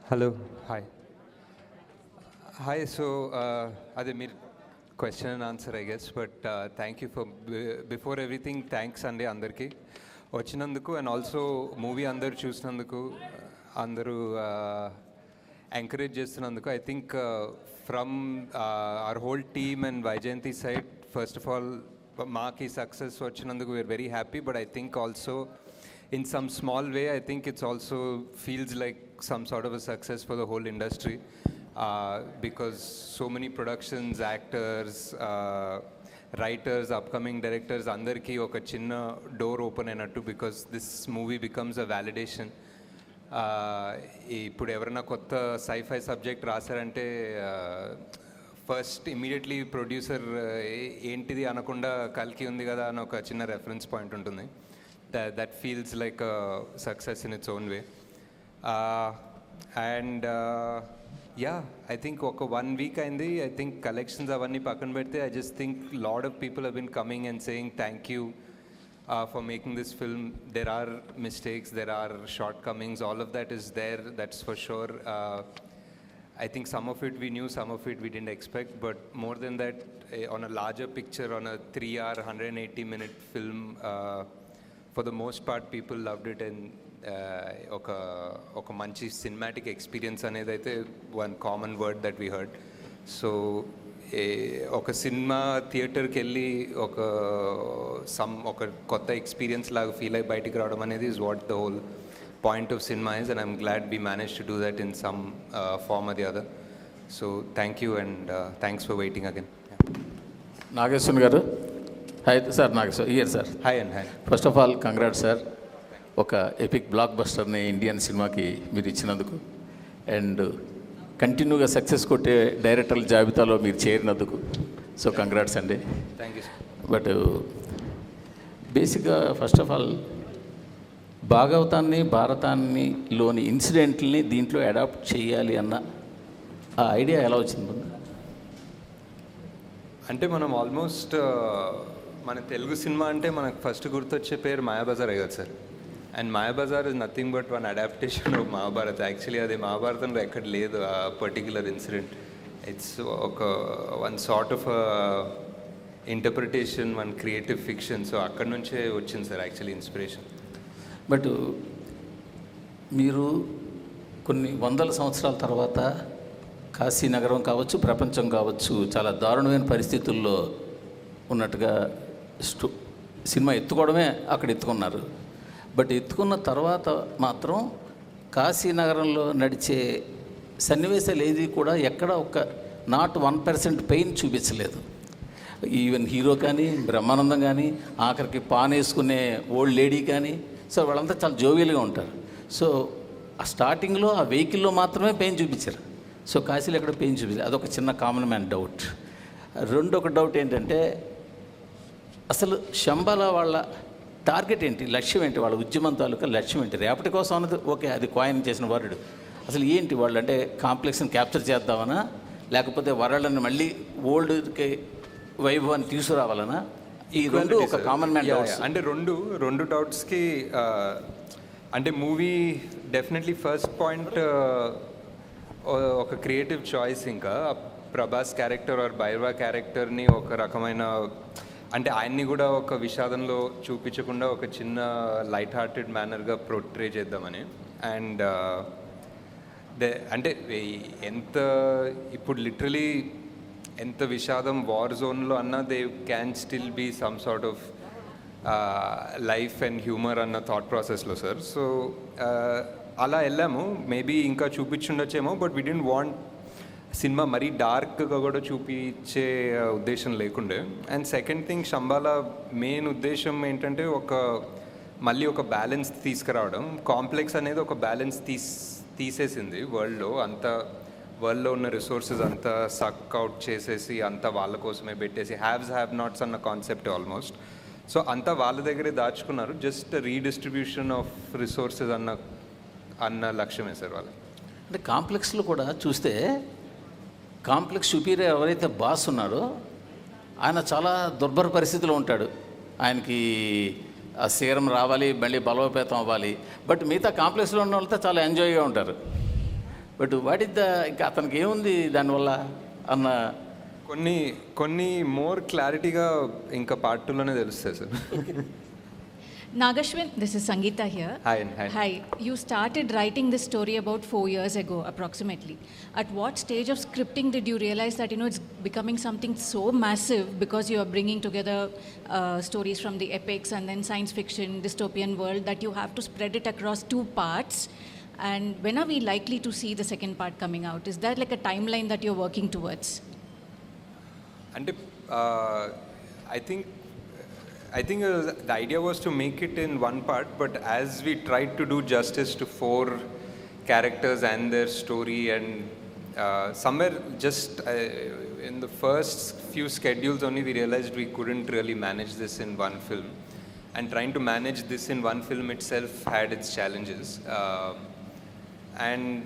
Hello. Hi. Hi. So, Ademir, question and answer, I guess. But thank you for before everything. Thanks, Sunday Andarki, Ochinanduku, and also movie Andar Chusnanduku, Andaru encourage Chestunnanduku. I think from our whole team and Vaijayanti side, first of all, Maki success Ochinanduku, we are very happy. But I think also, in some small way, I think it's also feels like some sort of a success for the whole industry because so many productions, actors, writers, upcoming directors, andarki oka chinna door open ainattu because this movie becomes a validation. ఇప్పుడు ఎవరైనా కొత్త sci-fi subject రాశారంటే first immediately producer ఏంటిది అనకుండా కల్కి ఉంది కదా అని ఒక చిన్న రెఫరెన్స్ పాయింట్ ఉంటుంది. That feels like a success in its own way. And yeah, I think oka 1 week aindi. I think collections avanni pakkan pedte, I just think a lot of people have been coming and saying thank you for making this film. There are mistakes, there are shortcomings, all of that is there, that's for sure. I think some of it we knew, some of it we didn't expect, but more than that, on a larger picture, on a 3-hour 180-minute film, for the most part people loved it, and oka manchi cinematic experience anedi aithe one common word that we heard. So oka cinema theater ki elli oka kotta experience laga feel ayi bayatiki raavadam anedi is what the whole point of cinema is, and I'm glad we managed to do that in some form or the other. So thank you, and thanks for waiting again. Nageswan garu. Hi sir, Nageswan here sir. Hi and hi. First of all, congrats sir. ఒక epic black బస్టర్ని Indian సినిమాకి మీరు ఇచ్చినందుకు, and కంటిన్యూగా success కొట్టే డైరెక్టర్ల జాబితాలో మీరు చేరినందుకు, so congrats అండి. Thank you. బట్ బేసిక్గా ఫస్ట్ ఆఫ్ ఆల్ భాగవతాన్ని భారతాన్ని లోని ఇన్సిడెంట్ని దీంట్లో అడాప్ట్ చేయాలి అన్న ఆ ఐడియా ఎలా వచ్చింది? అంటే మనం ఆల్మోస్ట్ మన తెలుగు సినిమా అంటే మనకు ఫస్ట్ గుర్తొచ్చే పేరు మాయాబజార్ కదా sir. And Mayabazar is nothing but one adaptation of Mahabharat. Actually అది మహాభారతంలో ఎక్కడ లేదు ఆ పర్టిక్యులర్ ఇన్సిడెంట్. ఇట్స్ ఒక one sort of interpretation, one creative fiction. So అక్కడ నుంచే వచ్చింది సార్ యాక్చువల్లీ ఇన్స్పిరేషన్. బట్ మీరు కొన్ని వందల సంవత్సరాల తర్వాత కాశీ నగరం కావచ్చు, ప్రపంచం కావచ్చు, చాలా దారుణమైన పరిస్థితుల్లో ఉన్నట్టుగా సినిమా ఎత్తుకోవడమే అక్కడ ఎత్తుకున్నారు. బట్ ఎత్తుకున్న తర్వాత మాత్రం కాశీ నగరంలో నడిచే సన్నివేశాలు ఏది కూడా ఎక్కడ ఒక నాట్ 1% పెయిన్ చూపించలేదు. ఈవెన్ హీరో కానీ, బ్రహ్మానందం కానీ, ఆఖరికి పాన్ వేసుకునే ఓల్డ్ లేడీ కానీ, సో వాళ్ళంతా చాలా జోవియల్గా ఉంటారు. సో ఆ స్టార్టింగ్లో ఆ వెహికల్లో మాత్రమే పెయిన్ చూపించారు. సో కాశీలో ఎక్కడ పెయిన్ చూపించారు, అదొక చిన్న కామన్ మ్యాన్ డౌట్. రెండొక డౌట్ ఏంటంటే, అసలు శంబాల వాళ్ళ టార్గెట్ ఏంటి, లక్ష్యం ఏంటి, వాళ్ళ ఉద్యమం తాలూకా లక్ష్యం ఏంటి? రేపటి కోసం అన్నది ఓకే, అది కాయిన్ చేసిన వరల్డ్. అసలు ఏంటి వాళ్ళు అంటే కాంప్లెక్స్ని క్యాప్చర్ చేద్దామనా, లేకపోతే వరల్డ్ని మళ్ళీ ఓల్డ్కి వైభవాన్ని తీసుకురావాలనా? ఈ రెండు ఒక కామన్ మ్యాన్ డౌట్స్. అంటే రెండు డౌట్స్కి అంటే మూవీ డెఫినెట్లీ ఫస్ట్ పాయింట్ ఒక క్రియేటివ్ చాయిస్. ఇంకా ప్రభాస్ క్యారెక్టర్ ఆర్ బైర్వా క్యారెక్టర్ని ఒక రకమైన అంటే ఆయన్ని కూడా ఒక విషాదంలో చూపించకుండా ఒక చిన్న లైట్ హార్టెడ్ మేనర్గా పోర్ట్రే చేద్దామని. అండ్ అంటే ఎంత ఇప్పుడు లిటరలీ ఎంత విషాదం వార్ జోన్లో అన్నా they can still be some sort of life and humour అన్న థాట్ ప్రాసెస్లో సార్. సో అలా వెళ్ళాము. మేబీ ఇంకా చూపించుండొచ్చేమో, బట్ వీ డోంట్ వాంట్ సినిమా మరీ డార్క్గా కూడా చూపించే ఉద్దేశం లేకుండే. And second thing, Shambhala main ఉద్దేశం ఏంటంటే మళ్ళీ ఒక బ్యాలెన్స్ తీసుకురావడం. కాంప్లెక్స్ అనేది ఒక బ్యాలెన్స్ తీసేసింది వరల్డ్లో. వరల్డ్లో ఉన్న రిసోర్సెస్ అంతా సక్ అవుట్ చేసేసి అంతా వాళ్ళ కోసమే పెట్టేసి హ్యావ్ నాట్స్ అన్న కాన్సెప్ట్ ఆల్మోస్ట్. సో అంతా వాళ్ళ దగ్గరే దాచుకున్నారు. జస్ట్ రీడిస్ట్రిబ్యూషన్ ఆఫ్ రిసోర్సెస్ అన్న లక్ష్యమే సార్ వాళ్ళు. అంటే కాంప్లెక్స్లో కూడా చూస్తే కాంప్లెక్స్ సుపీరియర్ ఎవరైతే బాస్ ఉన్నారో ఆయన చాలా దుర్భర పరిస్థితిలో ఉంటాడు. ఆయనకి ఆ సీరం రావాలి, మళ్ళీ బలోపేతం అవ్వాలి. బట్ మిగతా కాంప్లెక్స్లో ఉన్న వాళ్ళతో చాలా ఎంజాయ్గా ఉంటారు. బట్ వాట్ ఇస్ ద ఇంకా అతనికి ఏముంది దానివల్ల అన్న కొన్ని మోర్ క్లారిటీగా ఇంకా పార్ట్ 2లోనే తెలుస్తాయి sir. Nagashwin, this is Sangeeta here. Hi. Hi. You started writing this story about 4 years ago, approximately. At what stage of scripting did you realize that, it's becoming something so massive because you are bringing together stories from the epics and then science fiction, dystopian world, that you have to spread it across 2 parts? And when are we likely to see the second part coming out? Is there like a timeline that you're working towards? అంటే I think the idea was to make it in one part, but as we tried to do justice to 4 characters and their story, and somewhere just in the first few schedules only we realized we couldn't really manage this in one film, and trying to manage this in one film itself had its challenges. And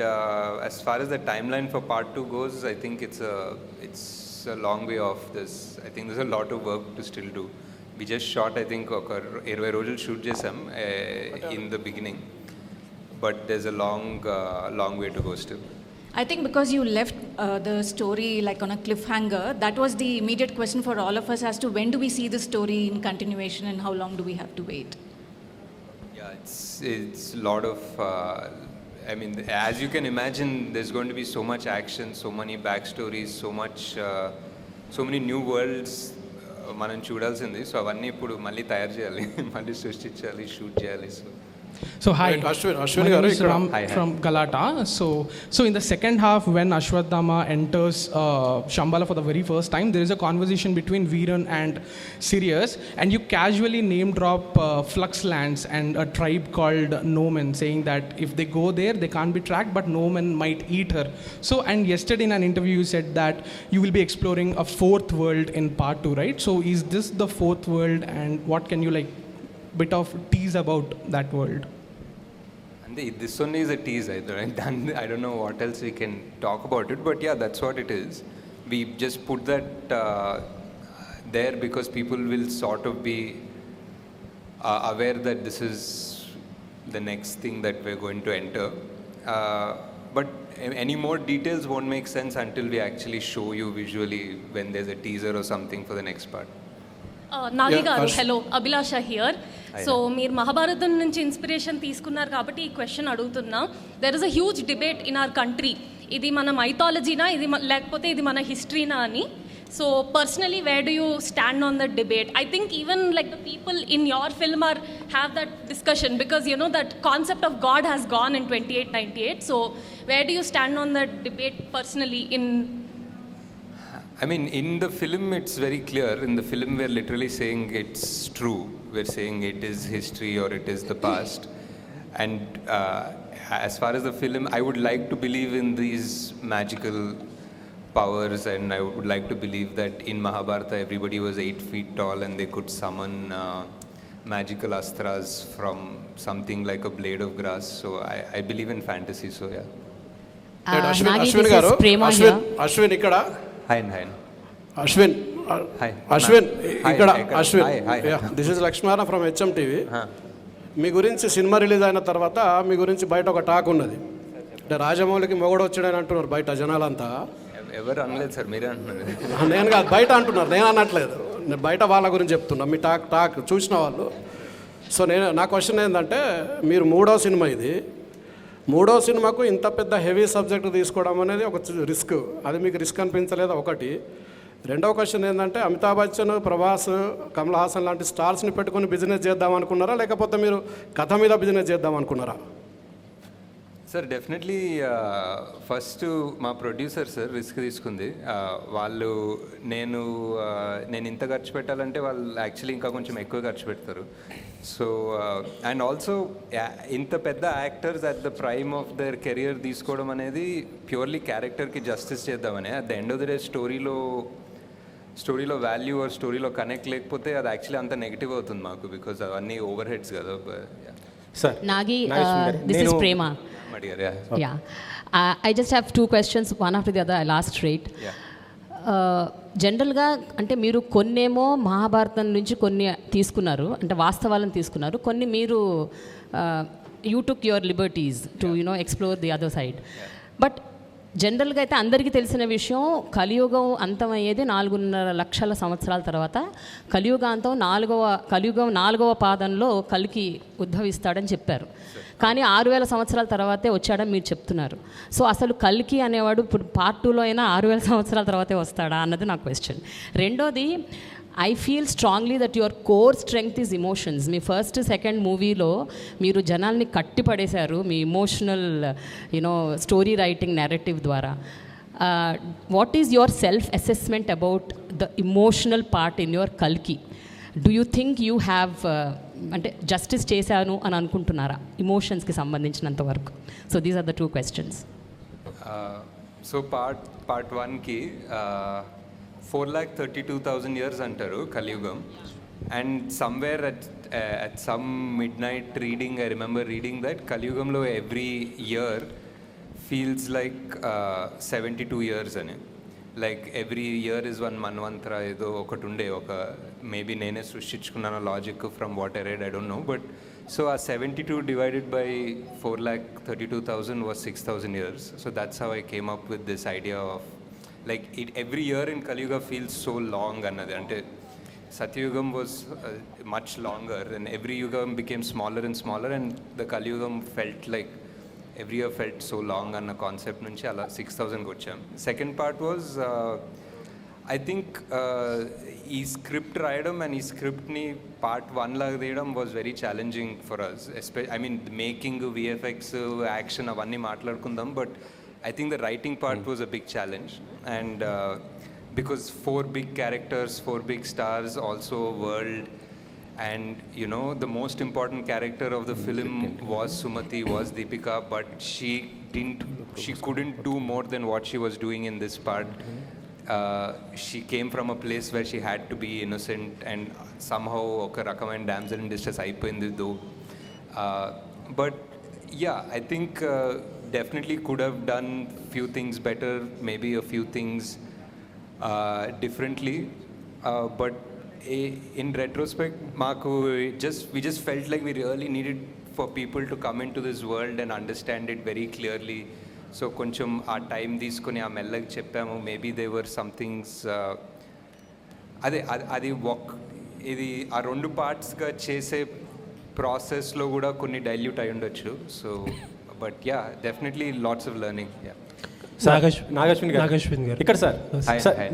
as far as the timeline for part 2 goes, I think it's a long way off this. I think there's a lot of work to still do. We just shot, I think, ఒక 20 రోజులు shoot చేసాం in the beginning, but there's a long way to go still. I think because you left the story like on a cliffhanger, that was the immediate question for all of us as to when do we see the story in continuation and how long do we have to wait? Yeah, it's a lot of, I mean, as you can imagine, there's going to be so much action, so many backstories, so many new worlds మనం చూడాల్సింది. So అవన్నీ ఇప్పుడు మళ్ళీ తయారు చేయాలి, మళ్ళీ సృష్టించాలి, shoot చేయాలి. So hi, Ashwin my name is garu Ram Hi. from Galata. So in the second half, when Ashwadhama enters Shambhala for the very first time, there is a conversation between Veeran and Sirius, and you casually name drop Flux Lands and a tribe called Nomen, saying that if they go there, they can't be tracked, but Nomen might eat her. So, and yesterday in an interview, you said that you will be exploring a 4th world in part 2, right? So is this the 4th world, and what can you bit of tease about that world? And this only is a tease. I don't know what else we can talk about it, but yeah, that's what it is. We just put that there because people will sort of be aware that this is the next thing that we're going to enter. But any more details won't make sense until we actually show you visually when there's a teaser or something for the next part. Nagi గారు, hello, Abhilasha here. So మీరు మహాభారతం నుంచి inspiration తీసుకున్నారు కాబట్టి ఈ question అడుగుతున్నా. There is a huge debate in our country, ఇది మన మైథాలజీనా, లేకపోతే ఇది మన హిస్టరీనా అని. So personally where do you stand on that debate? I think even like the people in your film or have that discussion because you know that concept of God has gone in 2898. So where do you stand on that debate personally in? I mean, in the film, it's very clear. In the film, we're literally saying it's true. We're saying it is history or it is the past. And as far as the film, I would like to believe in these magical powers, and I would like to believe that in Mahabharata, everybody was 8 feet tall and they could summon magical astras from something like a blade of grass. So I believe in fantasy, so yeah. Ashwin garu, Ashwin ikkada. Hi. Ashwin. Hi. Ashwin, Hi. ikkada. Hi. Ashwin. Hi. Yeah, this is Lakshmana from HMTV. మీ గురించి cinema release అయిన తర్వాత మీ గురించి బయట ఒక talk ఉన్నది. అంటే రాజమౌళికి మొగడు వచ్చాడని అంటున్నారు బయట జనాలంతా. ఎవరు అనలేదు సార్, మీరే అంటున్నారు. నేను కాదు, బయట అంటున్నారు, నేను అనట్లేదు. నేను బయట వాళ్ళ గురించి చెప్తున్నా, మీ టాక్ చూసిన వాళ్ళు. సో నా క్వశ్చన్ ఏంటంటే, మీరు 3వ సినిమా ఇది, 3వ సినిమాకు ఇంత పెద్ద హెవీ సబ్జెక్ట్ తీసుకోవడం అనేది ఒక రిస్క్. అది మీకు రిస్క్ అనిపించలేదా? ఒకటి. 2వ క్వశ్చన్ ఏంటంటే, అమితాబ్ బచ్చన్, ప్రభాస్, కమల్ హాసన్ లాంటి స్టార్స్ని పెట్టుకొని బిజినెస్ చేద్దాం అనుకున్నారా, లేకపోతే మీరు కథ మీద బిజినెస్ చేద్దాం అనుకున్నారా? సార్ డెఫినెట్లీ ఫస్ట్ మా ప్రొడ్యూసర్ సార్ రిస్క్ తీసుకుంది. వాళ్ళు నేను ఇంత ఖర్చు పెట్టాలంటే వాళ్ళు యాక్చువల్లీ ఇంకా కొంచెం ఎక్కువ ఖర్చు పెడతారు. సో అండ్ ఆల్సో ఇంత పెద్ద actors at the prime of their career తీసుకోవడం అనేది ప్యూర్లీ క్యారెక్టర్కి జస్టిస్ చేద్దామని. At the end of the day స్టోరీలో వాల్యూ ఆర్ స్టోరీలో కనెక్ట్ లేకపోతే అది యాక్చువల్లీ అంత నెగిటివ్ అవుతుంది మాకు, బికాజ్ అవన్నీ ఓవర్ హెడ్స్ కదా. Sir, Nagi, this is Prema. Yeah. I just have 2 questions, one after the other. I'll ask straight. జనరల్గా అంటే మీరు కొన్నేమో మహాభారతం నుంచి కొన్ని తీసుకున్నారు, అంటే వాస్తవాలను తీసుకున్నారు, కొన్ని మీరు you took your liberties to explore the other side. But జనరల్గా అయితే అందరికీ తెలిసిన విషయం, కలియుగం అంతమయ్యేది 4.5 లక్షల సంవత్సరాల తర్వాత. కలియుగాంతం కలియుగం 4వ పాదంలో కలికి ఉద్భవిస్తాడని చెప్పారు. కానీ 6000 సంవత్సరాల తర్వాతే వచ్చాడని మీరు చెప్తున్నారు. సో అసలు కల్కి అనేవాడు ఇప్పుడు పార్ట్ 2లో అయినా 6000 సంవత్సరాల తర్వాతే వస్తాడా అన్నది నా క్వశ్చన్. రెండోది, I feel strongly that your core strength is emotions. మీ ఫస్ట్ సెకండ్ మూవీలో మీరు జనాల్ని కట్టిపడేశారు మీ ఇమోషనల్ స్టోరీ రైటింగ్ నెరేటివ్ ద్వారా. What is your self assessment about the emotional part in your కల్కి? Do you think you have అంటే justice చేశాను అని అనుకుంటున్నారా ఇమోషన్స్కి సంబంధించినంత వరకు? So these are the 2 questions. So part 1కి 4,32,000 years అంటారు కలియుగం. And somewhere at some midnight reading, I remember reading that కలియుగంలో every year feels like 72 years అని. లైక్ ఎవ్రీ ఇయర్ ఇస్ 1 మన్వంతర ఏదో ఒకటి ఉండే, ఒక మేబీ నేనే సృష్టించుకున్నాను logic from what I read, I don't know. But so ఆ 72 divided by 4,32,000 was 6,000 years. So that's how I came up with this idea of like every year in Kaliyuga feels so long annadi. Ante Satyugam was much longer and every yugam became smaller and smaller, and the Kaliyugam felt like every year felt so long anna concept nunchi ala 6,000 కి వచ్చాం. Second part was I think ఈ script రాయడం and ఈ స్క్రిప్ట్ని part 1 లాగా తీయడం was very challenging for us. I mean making, VFX, action అవన్నీ మాట్లాడుకుందాం, but I think the writing part was a big challenge, and because 4 big characters, 4 big stars, also a world, and the most important character of the film was Sumati, was Deepika, but she couldn't do more than what she was doing in this part. She came from a place where she had to be innocent, and somehow oka rakamaina damsel in distress ayipoyindi though. But yeah, I think definitely could have done few things better, maybe a few things differently, but in retrospect we just felt like we really needed for people to come into this world and understand it very clearly. So koncham aa time తీసుకొని ఆ మెల్లగా చెప్పాము. maybe there were some things అది ఇది ఆ 2 పార్ట్స్గా చేసే ప్రాసెస్లో కూడా కొన్ని డైల్యూట్ అయి ఉండొచ్చు. So but yeah, definitely lots of learning. Yeah. Nag Ashwin గారు ఇక్కడ సార్,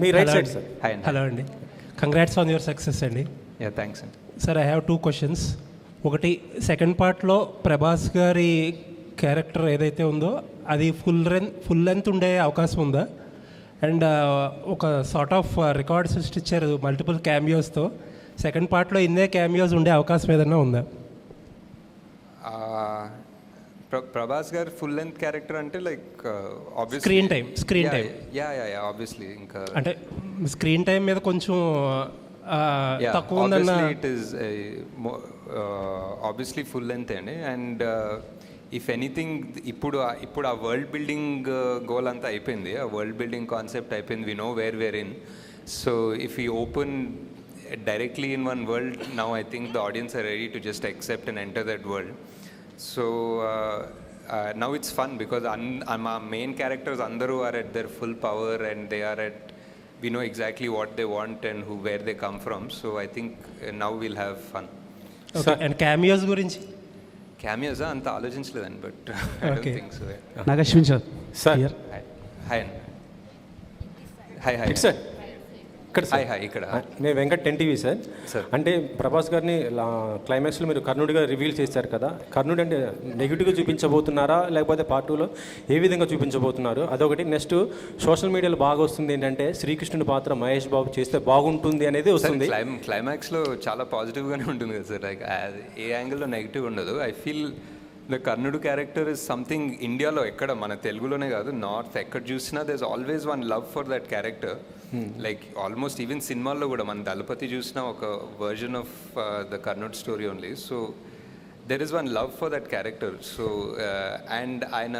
మీ రైట్ సైడ్ సార్. హలో అండి, కంగ్రాట్స్ ఆన్ యువర్ సక్సెస్ అండి. యా, థ్యాంక్స్ అండి. Sir, I have 2 questions. ఒకటి, సెకండ్ పార్ట్లో ప్రభాస్ గారి క్యారెక్టర్ ఏదైతే ఉందో అది ఫుల్ లెంత్ ఉండే అవకాశం ఉందా? అండ్ ఒక సార్ట్ ఆఫ్ రికార్డ్ సృష్టించారు మల్టిపుల్ క్యామియోస్తో. సెకండ్ పార్ట్లో ఇన్నే క్యామియోస్ ఉండే అవకాశం ఏదైనా ఉందా? ప్రభాస్ గారు ఫుల్ లెంత్ క్యారెక్టర్ అంటే like obviously screen time yeah obviously ఇంకా అంటే స్క్రీన్ టైం మీద కొంచెం తక్కువ ఉందన్న. It is obviously full length అండి. అండ్ ఇఫ్ ఎనీథింగ్ ఇప్పుడు ఆ వరల్డ్ బిల్డింగ్ గోల్ అంతా అయిపోయింది, ఆ వరల్డ్ బిల్డింగ్ కాన్సెప్ట్ అయిపోయింది. We know where we're in. So if you open directly in one world, now I think the audience are ready to just accept and enter that world. So now it's fun because our main characters andaru are at their full power, and they are we know exactly what they want and where they come from. So I think now we'll have fun. Okay. And cameos gurinchi? Cameos anta alochinchalledani, but I don't think so. Nagashwin sir. Sir. Hi. It's sir. ఇక్కడ నేను Venkat 10TV sir. అంటే ప్రభాస్ గారిని క్లైమాక్స్లో మీరు కర్ణుడిగా reveal చేశారు కదా, కర్ణుడు అంటే నెగిటివ్గా చూపించబోతున్నారా లేకపోతే పార్ట్ 2లో ఏ విధంగా చూపించబోతున్నారు? అదొకటి. నెక్స్ట్ సోషల్ మీడియాలో బాగా వస్తుంది ఏంటంటే శ్రీకృష్ణుడి పాత్ర మహేష్ బాబు చేస్తే బాగుంటుంది అనేది వస్తుంది. క్లైమాక్స్లో చాలా పాజిటివ్గానే ఉంటుంది కదా సార్, లైక్ ఏ యాంగిల్లో నెగిటివ్ ఉండదు. ఐ ఫీల్ ద కర్ణుడు క్యారెక్టర్ ఇస్ సంథింగ్ ఇండియాలో ఎక్కడ, మన తెలుగులోనే కాదు, నార్త్ ఎక్కడ చూసినా there is always one love for that character. Like almost even సినిమాల్లో కూడా మన దళపతి చూసిన ఒక వర్జన్ ఆఫ్ ద కర్ణుడ్ story only. So there is one love for that character. So and ఆయన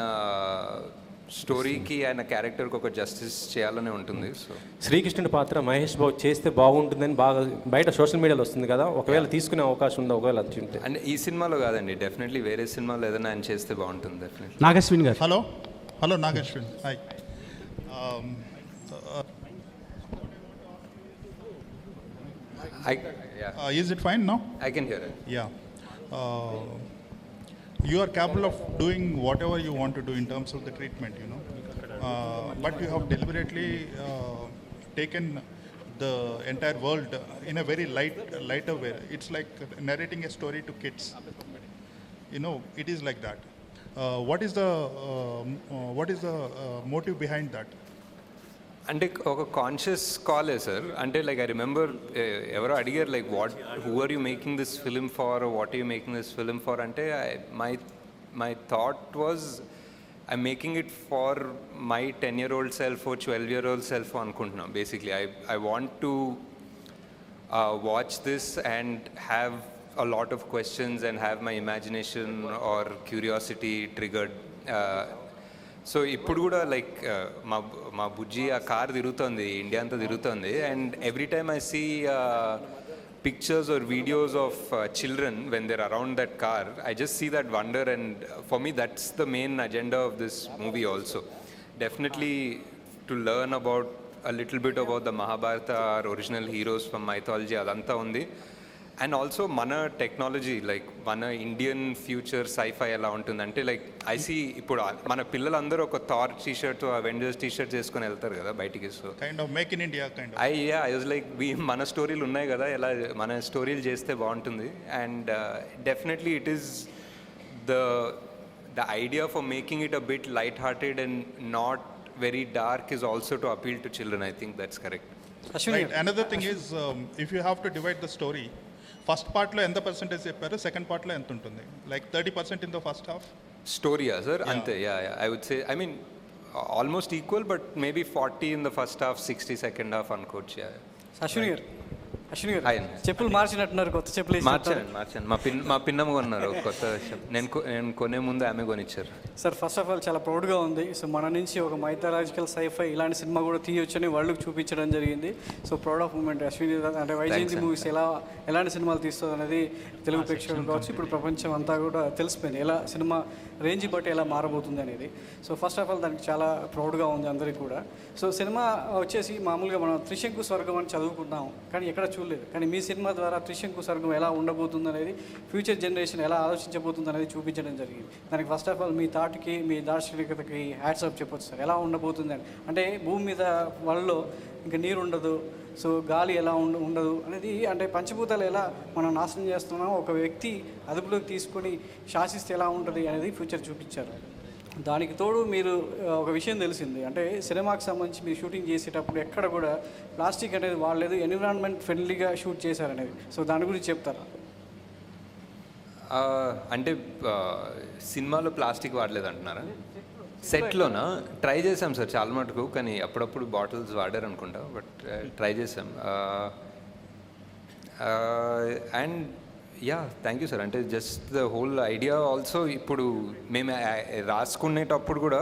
స్టోరీకి, ఆయన క్యారెక్టర్కి ఒక జస్టిస్ చేయాలనే ఉంటుంది. సో శ్రీకృష్ణుడి పాత్ర మహేష్ బాబు చేస్తే బాగుంటుందని బాగా బయట సోషల్ మీడియాలో వస్తుంది కదా, ఒకవేళ తీసుకునే అవకాశం ఉందా? ఒకవేళ అది ఉంటే అంటే ఈ సినిమాలో కాదండి, డెఫినెట్లీ వేరే సినిమాలో ఏదైనా ఆయన చేస్తే బాగుంటుంది. డెఫినెట్లీ. నాగశ్విన్ గారు. Hello Hello, Nagashwin. Hi. Is it fine now? I can hear it. Yeah. You are capable of doing whatever you want to do in terms of the treatment, you know. But you have deliberately taken the entire world in a very lighter way. It's like narrating a story to kids. You know, it is like that. What is the motive behind that? అంటే ఒక conscious కాలే sir. అంటే like I remember ఎవరో అడిగారు like who are you making this film for, what are you making this film for అంటే my thought was I making it for my 10-year-old self, 12-year-old self అనుకుంటున్నాం basically. I want to watch this and have a lot of questions and have my imagination or curiosity triggered. So ఇప్పుడు కూడా like మా బుజ్జి ఆ car తిరుగుతుంది, India అంతా తిరుగుతుంది, and every time I see pictures or videos of children when they're around that car, I just see that wonder, and for me that's the main agenda of this movie also. Definitely to learn about a little bit about the Mahabharata, our original heroes from mythology, adanta undi. And also మన technology like మన Indian future sci-fi ఎలా ఉంటుందంటే like I see ఇప్పుడు మన పిల్లలందరూ ఒక Thar T shirt, Avengers T shirt చేసుకొని వెళ్తారు కదా బయటికి. So kind of make in India kind of I was like మన స్టోరీలు ఉన్నాయి కదా, ఎలా మన స్టోరీలు చేస్తే బాగుంటుంది. And definitely it is the idea for making it a bit light hearted and not very dark is also to appeal to children. I think that's correct. Right. Another thing is, if you have to divide the story, first పార్ట్లో ఎంత percentage చెప్పారు, second పార్ట్లో ఎంత ఉంటుంది? Like 30% in the first half స్టోరీయా sir? అంతే. I would say I mean almost equal, but maybe 40 in the first half, 60 second half అనుకోవచ్చు. అశ్విని గారు చెప్పులు మార్చినట్టున్నారు, కొత్త చెప్పులు మార్చాను. మా పిన్నమ్మ కొన్నారు కొత్త చెప్పు. నేను కొనే ముందు ఆమె కొనిచ్చారు. సార్ ఫస్ట్ ఆఫ్ ఆల్ చాలా ప్రౌడ్గా ఉంది. సో మన నుంచి ఒక మైథాలజికల్ సైఫై ఇలాంటి సినిమా కూడా తీయొచ్చని వాళ్ళకి చూపించడం జరిగింది. So proud of moment. Ashwini అంటే వైజయంతి మూవీస్ ఎలాంటి సినిమాలు తీస్తుంది అనేది తెలుగు ప్రేక్షకులు కావచ్చు, ఇప్పుడు ప్రపంచం అంతా కూడా తెలిసిపోయింది ఎలా సినిమా రేంజ్ బట్టి ఎలా మారబోతుంది అనేది. సో ఫస్ట్ ఆఫ్ ఆల్ దానికి చాలా ప్రౌడ్గా ఉంది అందరికీ కూడా. సో సినిమా వచ్చేసి మామూలుగా మనం త్రిశంకు స్వర్గం అని చదువుకున్నాం, కానీ ఎక్కడ చూడలేదు. కానీ మీ సినిమా ద్వారా త్రిశంకు స్వర్గం ఎలా ఉండబోతుంది అనేది, ఫ్యూచర్ జనరేషన్ ఎలా ఆలోచించబోతుంది అనేది చూపించడం జరిగింది. దానికి ఫస్ట్ ఆఫ్ ఆల్ మీ థాట్కి, మీ దార్శనికతకి హ్యాట్స్ ఆఫ్ చెప్పొచ్చు సార్. ఎలా ఉండబోతుంది అని అంటే భూమి మీద వాళ్ళలో ఇంకా నీరు ఉండదు, సో గాలి ఎలా ఉండదు అనేది, అంటే పంచభూతాలు ఎలా మనం నాశనం చేస్తున్నాం, ఒక వ్యక్తి అదుపులోకి తీసుకొని శాసిస్తే ఎలా ఉంటుంది అనేది ఫ్యూచర్ చూపించారు. దానికి తోడు మీరు ఒక విషయం తెలిసింది, అంటే సినిమాకి సంబంధించి మీరు షూటింగ్ చేసేటప్పుడు ఎక్కడ కూడా ప్లాస్టిక్ అనేది వాడలేదు, ఎన్విరాన్మెంట్ ఫ్రెండ్లీగా షూట్ చేశారనేది. సో దాని గురించి చెప్తారా? అంటే సినిమాలో ప్లాస్టిక్ వాడలేదు అంటున్నారా? సెట్లోనా? ట్రై చేసాం సార్ చాలా మటుకు, కానీ అప్పుడప్పుడు బాటిల్స్ వాడారు అనుకుంటా, బట్ ట్రై చేసాం. And yeah, thank you sir. అంటే just the whole idea also ఇప్పుడు మేము రాసుకునేటప్పుడు కూడా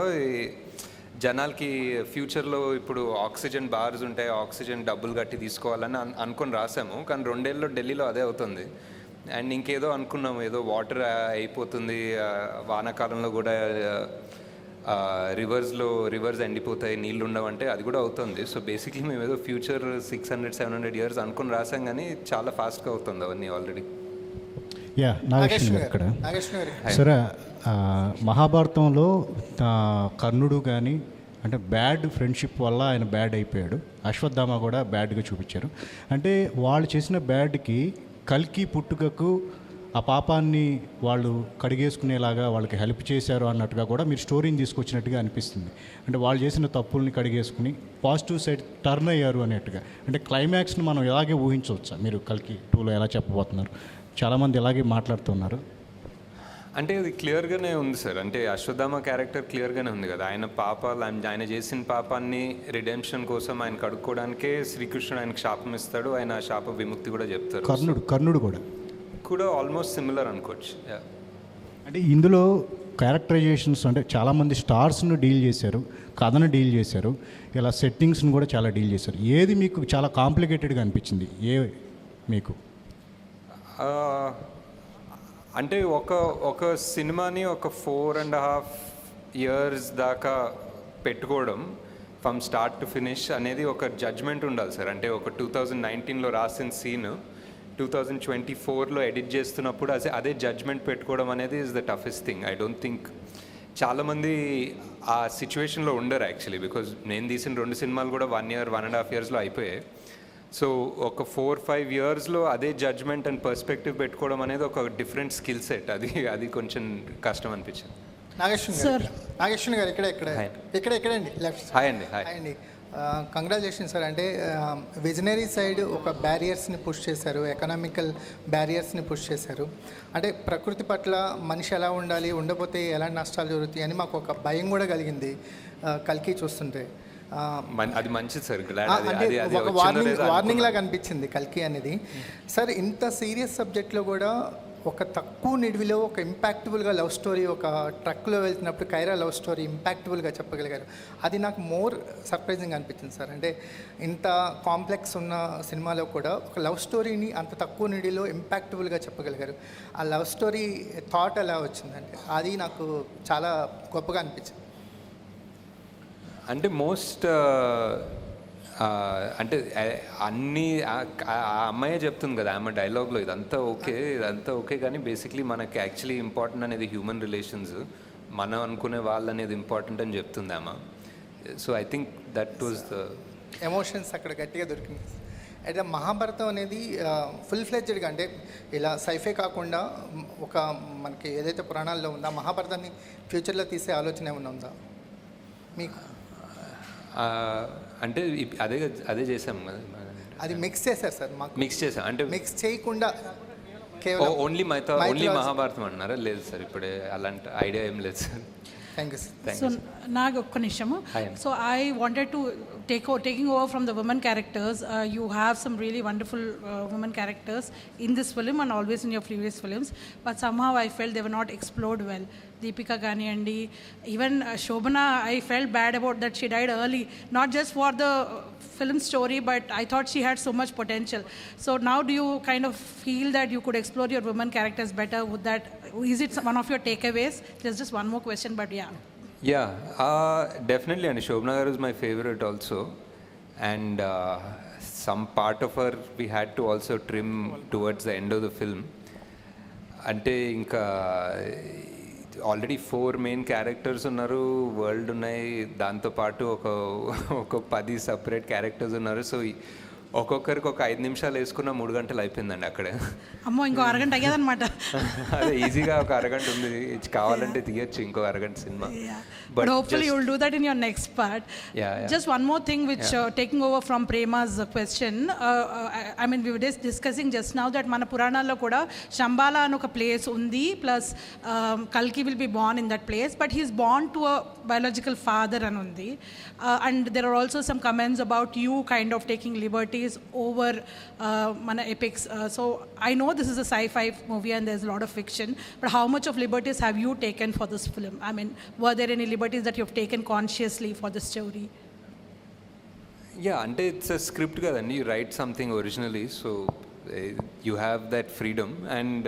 జనాలకి ఫ్యూచర్లో ఇప్పుడు ఆక్సిజన్ బార్స్ ఉంటాయి, ఆక్సిజన్ డబ్బులు కట్టి తీసుకోవాలని అనుకొని రాసాము, కానీ 2 ఏళ్ళలో ఢిల్లీలో అదే అవుతుంది. అండ్ ఇంకేదో అనుకున్నాము, ఏదో వాటర్ అయిపోతుంది, వానాకాలంలో కూడా రివర్స్ ఎండిపోతాయి, నీళ్ళు ఉండవంటే అది కూడా అవుతుంది. సో బేసిక్లీ మేము ఏదో ఫ్యూచర్ 600-700 ఇయర్స్ అనుకుని రాసాం, కానీ చాలా ఫాస్ట్గా అవుతుంది అవన్నీ ఆల్రెడీ. యా, నాగేశ్వరి గారు ఇక్కడ. సరే, మహాభారతంలో కర్ణుడు కానీ అంటే బ్యాడ్ ఫ్రెండ్షిప్ వల్ల ఆయన బ్యాడ్ అయిపోయాడు, అశ్వత్థామ కూడా బ్యాడ్గా చూపించారు. అంటే వాళ్ళు చేసిన బ్యాడ్కి కల్కి పుట్టుకకు ఆ పాపాన్ని వాళ్ళు కడిగేసుకునేలాగా వాళ్ళకి హెల్ప్ చేశారు అన్నట్టుగా కూడా మీరు స్టోరీని తీసుకొచ్చినట్టుగా అనిపిస్తుంది. అంటే వాళ్ళు చేసిన తప్పుల్ని కడిగేసుకుని పాజిటివ్ సైడ్ టర్న్ అయ్యారు అనేట్టుగా. అంటే క్లైమాక్స్ని మనం ఎలాగే ఊహించవచ్చా? మీరు కల్కి 2లో ఎలా చెప్పబోతున్నారు? చాలామంది ఇలాగే మాట్లాడుతున్నారు. అంటే అది క్లియర్గానే ఉంది సార్. అంటే అశ్వత్థామ క్యారెక్టర్ క్లియర్గానే ఉంది కదా, ఆయన చేసిన పాపాన్ని రిడెంప్షన్ కోసం ఆయన కడుక్కోవడానికే శ్రీకృష్ణుడు ఆయనకు శాపం ఇస్తాడు, ఆయన శాప విముక్తి కూడా చెప్తారు. కర్ణుడు కూడా ఆల్మోస్ట్ సిమిలర్ అనుకోవచ్చు. అంటే ఇందులో క్యారెక్టరైజేషన్స్ అంటే చాలామంది స్టార్స్ను డీల్ చేశారు, కథను డీల్ చేశారు, ఇలా సెట్టింగ్స్ని కూడా చాలా డీల్ చేశారు. ఏది మీకు చాలా కాంప్లికేటెడ్గా అనిపించింది? మీకు అంటే ఒక సినిమాని ఒక 4.5 ఇయర్స్ దాకా పెట్టుకోవడం ఫ్రమ్ స్టార్ట్ టు ఫినిష్ అనేది ఒక జడ్జ్మెంట్ ఉండాలి సార్. అంటే ఒక 2019లో రాసిన సీన్ 2024లో ఎడిట్ చేస్తున్నప్పుడు అదే జడ్జ్మెంట్ పెట్టుకోవడం అనేది is the toughest thing. I don't think చాలామంది ఆ సిచ్యువేషన్లో ఉండరు యాక్చువల్లీ, బికాజ్ నేను తీసిన 2 సినిమాలు కూడా 1 year 1.5 yearsలో అయిపోయాయి. సో ఒక 4-5 yearsలో అదే జడ్జ్మెంట్ అండ్ పర్స్పెక్టివ్ పెట్టుకోవడం అనేది ఒక డిఫరెంట్ స్కిల్ సెట్. అది కొంచెం కష్టం అనిపించింది. నాగేశ్వన్ గారు ఇక్కడండి లెఫ్ట్. హాయ్ అండి. హాయ్ అండి. Congratulation sir. అంటే విజనరీ సైడ్ ఒక బ్యారియర్స్ని పుష్ చేశారు, ఎకనామికల్ బ్యారియర్స్ని పుష్ చేశారు. అంటే ప్రకృతి పట్ల మనిషి ఎలా ఉండాలి, ఉండకపోతే ఎలాంటి నష్టాలు జరుగుతాయి అని మాకు ఒక భయం కూడా కలిగింది కల్కి చూస్తుంటే. అది మంచిది సార్. అంటే ఒక వార్నింగ్ లాగా అనిపించింది కల్కి అనేది. సార్ ఇంత సీరియస్ సబ్జెక్ట్లో కూడా ఒక తక్కువ నిడివిలో ఒక ఇంపాక్టబుల్గా లవ్ స్టోరీ, ఒక ట్రక్లో వెళ్తున్నప్పుడు కైరా లవ్ స్టోరీ ఇంపాక్టబుల్గా చెప్పగలిగారు. అది నాకు మోర్ సర్ప్రైజింగ్ అనిపించింది సార్. అంటే ఇంత కాంప్లెక్స్ ఉన్న సినిమాలో కూడా ఒక లవ్ స్టోరీని అంత తక్కువ నిడిలో ఇంపాక్టబుల్గా చెప్పగలిగారు. ఆ లవ్ స్టోరీ థాట్ ఎలా వచ్చిందంటే అది నాకు చాలా గొప్పగా అనిపించింది. అంటే మోస్ట్ అంటే అన్నీ ఆ అమ్మాయే చెప్తుంది కదా ఆమె డైలాగ్లో, ఇదంతా ఓకే కానీ బేసిక్లీ మనకి యాక్చువల్లీ ఇంపార్టెంట్ అనేది హ్యూమన్ రిలేషన్స్, మనం అనుకునే వాళ్ళు అనేది ఇంపార్టెంట్ అని చెప్తుంది ఆమె. So I think that was the emotions అక్కడ గట్టిగా దొరికింది. అయితే మహాభారతం అనేది ఫుల్ ఫ్లెడ్జ్డ్గా అంటే ఇలా సైఫే కాకుండా ఒక మనకి ఏదైతే పురాణాల్లో ఉందో మహాభారతాన్ని ఫ్యూచర్లో తీసే ఆలోచన ఏమైనా ఉందా మీకు? అంటే అదే చేసాం కదా, అది మిక్స్ చేశారు సార్. మాకు మిక్స్ చేసాం అంటే మిక్స్ చేయకుండా ఓన్లీ మహాభారతం అన్నారా? లేదు సార్, ఇప్పుడే అలాంటి ఐడియా ఏం లేదు sir. Thank you sir. So నాకు ఒక్క నిమిషము. So I wanted to taking over from the women characters. You have some really wonderful women characters in this film and always in your previous films, but somehow I felt they were not explored well. Deepika Ganiyandi, even Shobana, I felt bad about that she died early, not just for the film story, but I thought she had so much potential. So now do you kind of feel that you could explore your women characters better? Is it one of your takeaways? There's just one more question, but yeah. Yeah, definitely. And Shobana Garu is my favorite also. And some part of her we had to also trim towards the end of the film. Ante inka already 4 main characters unnaru, world unnai, danto paatu oka 10 separate characters unnaru. So ఒక్కొక్కరికి ఒక 5 నిమిషాలు వేసుకున్న 3 గంటలు అయిపోయిందండి అక్కడే. అమ్మో, ఇంకో అరగంట అయ్యేదన్నమాట. అదే ఈజీగా ఒక అరగంట ఉంది, కావాలంటే తీయచ్చు ఇంకో అరగంట cinema. But hopefully you will do that in your next part. Yeah. Just one more thing which taking over from Prema's question. I mean we were just discussing just now that మన పురాణాల్లో కూడా శంబాల అని ఒక place ఉంది, plus కల్కి will be born in that place, but he is born to a biological father అని ఉంది. And there are also some comments about you kind of taking liberties over మన epics. So I know this is a sci-fi movie and there's a lot of fiction, but how much of liberties have you taken for this film? I mean, were there any liberties that you have taken consciously for the story? Yeah, and it's a script kadandi, you write something originally, so you have that freedom. And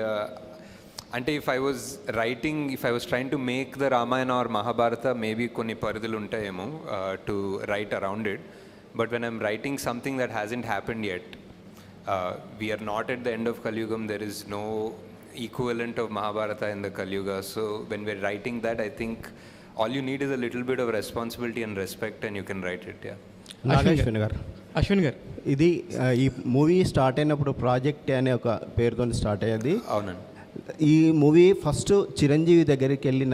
అంటే if I was trying to make the Ramayana or Mahabharata, maybe కొన్ని పరిధులు ఉంటాయేమో to write around it. But when I'm writing something that hasn't happened yet, we are not at the end of Kaliyugam, there is no equivalent of Mahabharata in the Kaliyuga. So when we're writing that, I think all you need is a little bit of responsibility and respect and you can write it. Yeah. Ashwin గారు ఇది ఈ movie start అయినప్పుడు project అనే ఒక పేరుతో start అయ్యేది. అవునండి. ఈ మూవీ ఫస్ట్ చిరంజీవి దగ్గరికి వెళ్ళి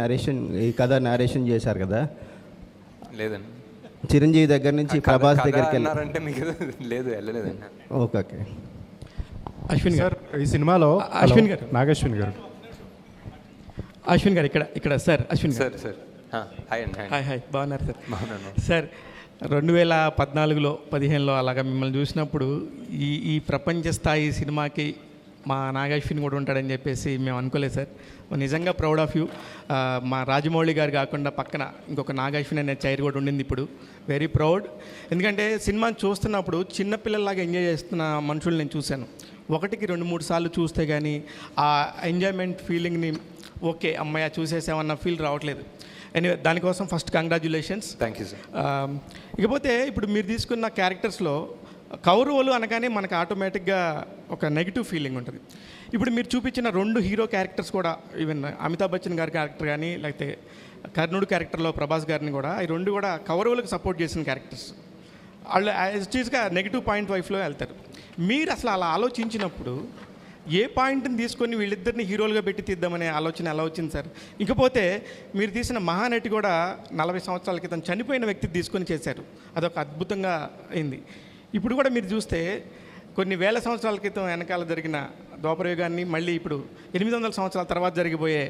ఈ కథ నారేషన్ చేశారు కదా? లేదండి, చిరంజీవి దగ్గర నుంచి ప్రభాస్ దగ్గరికి వెళ్ళారంటే మీకు లేదు, వెళ్ళలేదండి. ఓకే. అశ్విన్ గారు ఈ సినిమాలో అశ్విన్ గారు అశ్విన్ గారు ఇక్కడ సార్ అశ్విన్ సార్ హాయ్ అండి. హాయ్ బాగున్నారు సార్? బాగున్నాను సార్. 2014లో 15లో అలాగా మిమ్మల్ని చూసినప్పుడు ఈ ప్రపంచ స్థాయి సినిమాకి మా నాగశ్విన్ కూడా ఉంటాడని చెప్పేసి మేము అనుకోలేదు సార్. నిజంగా ప్రౌడ్ ఆఫ్ యూ. మా రాజమౌళి గారు కాకుండా పక్కన ఇంకొక నాగశ్విన్ అనే చైర్ కూడా ఉండింది ఇప్పుడు. Very proud. ఎందుకంటే సినిమాని చూస్తున్నప్పుడు చిన్నపిల్లల్లాగా ఎంజాయ్ చేస్తున్న మనుషులు నేను చూశాను. 1కి 2-3 సార్లు చూస్తే కానీ ఆ ఎంజాయ్మెంట్ ఫీలింగ్ని ఓకే అమ్మాయి చూసేసామన్న ఫీల్ రావట్లేదు. ఎనీవే దానికోసం first congratulations. Thank you sir. ఇకపోతే ఇప్పుడు మీరు తీసుకున్న క్యారెక్టర్స్లో కౌరవులు అనగానే మనకు ఆటోమేటిక్గా ఒక నెగిటివ్ ఫీలింగ్ ఉంటుంది. ఇప్పుడు మీరు చూపించిన 2 హీరో క్యారెక్టర్స్ కూడా, ఈవెన్ అమితాబ్ బచ్చన్ గారి క్యారెక్టర్ కానీ లేకపోతే కర్ణుడు క్యారెక్టర్లో ప్రభాస్ గారిని కూడా, ఈ 2 కూడా కౌరవులకు సపోర్ట్ చేసిన క్యారెక్టర్స్. వాళ్ళు యాజ్గా నెగిటివ్ పాయింట్ వైఫ్లో వెళ్తారు. మీరు అసలు అలా ఆలోచించినప్పుడు ఏ పాయింట్ని తీసుకొని వీళ్ళిద్దరిని హీరోలుగా పెట్టి తీద్దామనే ఆలోచన ఎలా వచ్చింది సార్? ఇకపోతే మీరు తీసిన మహానటి కూడా 40 సంవత్సరాల క్రితం చనిపోయిన వ్యక్తి తీసుకొని చేశారు, అదొక అద్భుతంగా అయింది. ఇప్పుడు కూడా మీరు చూస్తే కొన్ని వేల సంవత్సరాల క్రితం వెనకాల జరిగిన ద్వాపరయుగాన్ని మళ్ళీ ఇప్పుడు 800 సంవత్సరాల తర్వాత జరిగిపోయే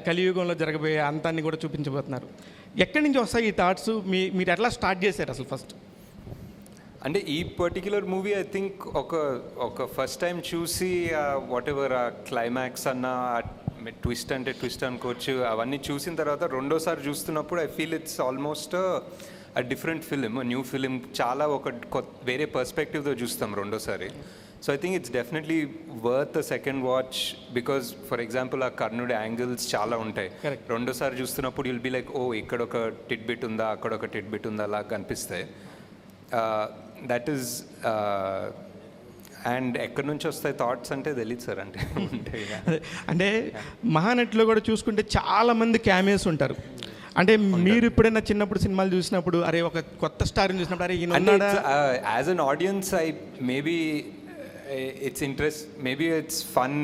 కలియుగంలో జరగబోయే అంతాన్ని కూడా చూపించబోతున్నారు. ఎక్కడి నుంచి వస్తాయి ఈ థాట్స్? మీరు ఎట్లా స్టార్ట్ చేశారు అసలు ఫస్ట్? అంటే ఈ పర్టిక్యులర్ మూవీ ఐ థింక్ ఒక ఫస్ట్ టైం చూసి వాట్ ఎవర్ ఆ క్లైమాక్స్ అన్న ట్విస్ట్ అంటే ట్విస్ట్ అనుకోవచ్చు, అవన్నీ చూసిన తర్వాత రెండోసారి చూస్తున్నప్పుడు I feel it's almost a different film, new film. చాలా వేరే పర్స్పెక్టివ్తో చూస్తాం రెండోసారి. So I think it's definitely worth a second watch because for example ఆ కర్ణుడి యాంగిల్స్ చాలా ఉంటాయి. రెండోసారి చూస్తున్నప్పుడు విల్ బి లైక్, ఓ ఇక్కడ ఒక టిట్ బిట్ ఉందా, అక్కడ ఒక టిట్ బిట్ ఉందా, అలా కనిపిస్తాయి. దట్ ఈస్ అండ్ ఎక్కడి నుంచి వస్తాయి థాట్స్ అంటే తెలియదు సార్. అంటే ఉంటాయి. అంటే మహానటిలో కూడా చూసుకుంటే చాలామంది క్యామియోస్ ఉంటారు. అంటే మీరు ఎప్పుడైనా చిన్నప్పుడు సినిమాలు చూసినప్పుడు అరే ఒక కొత్త స్టార్ని చూసినప్పుడు అరే ఈయన as an audience I maybe it's interest, maybe it's fun,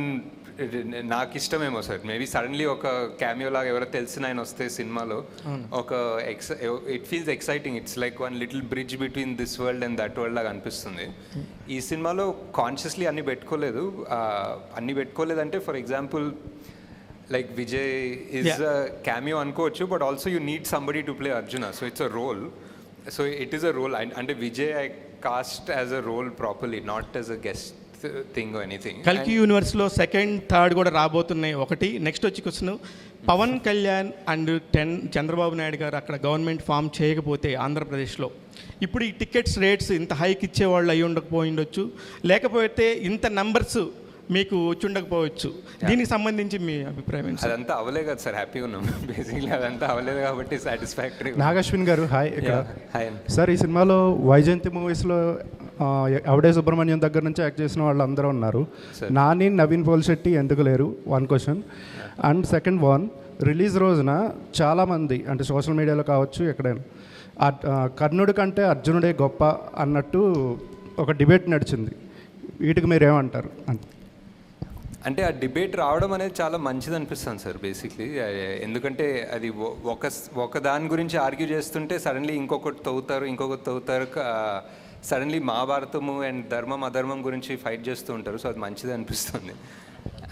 నాకు ఇష్టమేమో సార్. మేబీ సడన్లీ ఒక క్యామియో లాగా ఎవరో తెలిసిన ఆయన వస్తే సినిమాలో ఒక it feels exciting. It's like one little bridge between this world and that world లాగా అనిపిస్తుంది. ఈ సినిమాలో కాన్షియస్లీ అన్నీ పెట్టుకోలేదంటే for example like Vijay is a cameo అనుకోవచ్చు, but also you need somebody to play Arjuna, so it's a role. So it is a role, and Vijay I cast as a role properly, not as a guest thing or anything. కల్కి యూనివర్స్లో second third కూడా రాబోతున్నాయి. ఒకటి next వచ్చి question, Pawan Kalyan and Chandrababu Naidu గారు అక్కడ government form చేయకపోతే ఆంధ్రప్రదేశ్లో ఇప్పుడు ఈ టికెట్స్ రేట్స్ ఇంత హైక్ ఇచ్చేవాళ్ళు అయి ఉండకపోయిండొచ్చు, లేకపోతే ఇంత నంబర్స్ మీకు వచ్చి ఉండకపోవచ్చు. దీనికి సంబంధించి మీ అభిప్రాయం? అదంతా అవలే కదా సార్, హ్యాపీగా ఉన్నాం బేసిక్లీ. అదంతా అవలేదు కాబట్టి సాటిస్ఫాక్టరీ. నాగశ్విన్ గారు హాయ్. హాయ్ సార్, ఈ సినిమాలో వైజయంతి మూవీస్లో అవడే సుబ్రహ్మణ్యం దగ్గర నుంచి యాక్ట్ చేసిన వాళ్ళు అందరూ ఉన్నారు. నాని, నవీన్ పోల్శెట్టి ఎందుకు లేరు? 1 question. And second one, release రోజున చాలామంది అంటే సోషల్ మీడియాలో కావచ్చు ఎక్కడైనా కర్ణుడి కంటే అర్జునుడే గొప్ప అన్నట్టు ఒక డిబేట్ నడిచింది. వీటికి మీరు ఏమంటారు? అంటే ఆ డిబేట్ రావడం అనేది చాలా మంచిది అనిపిస్తుంది సార్ బేసిక్లీ. ఎందుకంటే అది ఒక దాని గురించి ఆర్గ్యూ చేస్తుంటే సడన్లీ ఇంకొకటి తవ్వుతారు. సడన్లీ మహాభారతము అండ్ ధర్మం అధర్మం గురించి ఫైట్ చేస్తూ ఉంటారు. సో అది మంచిది అనిపిస్తుంది.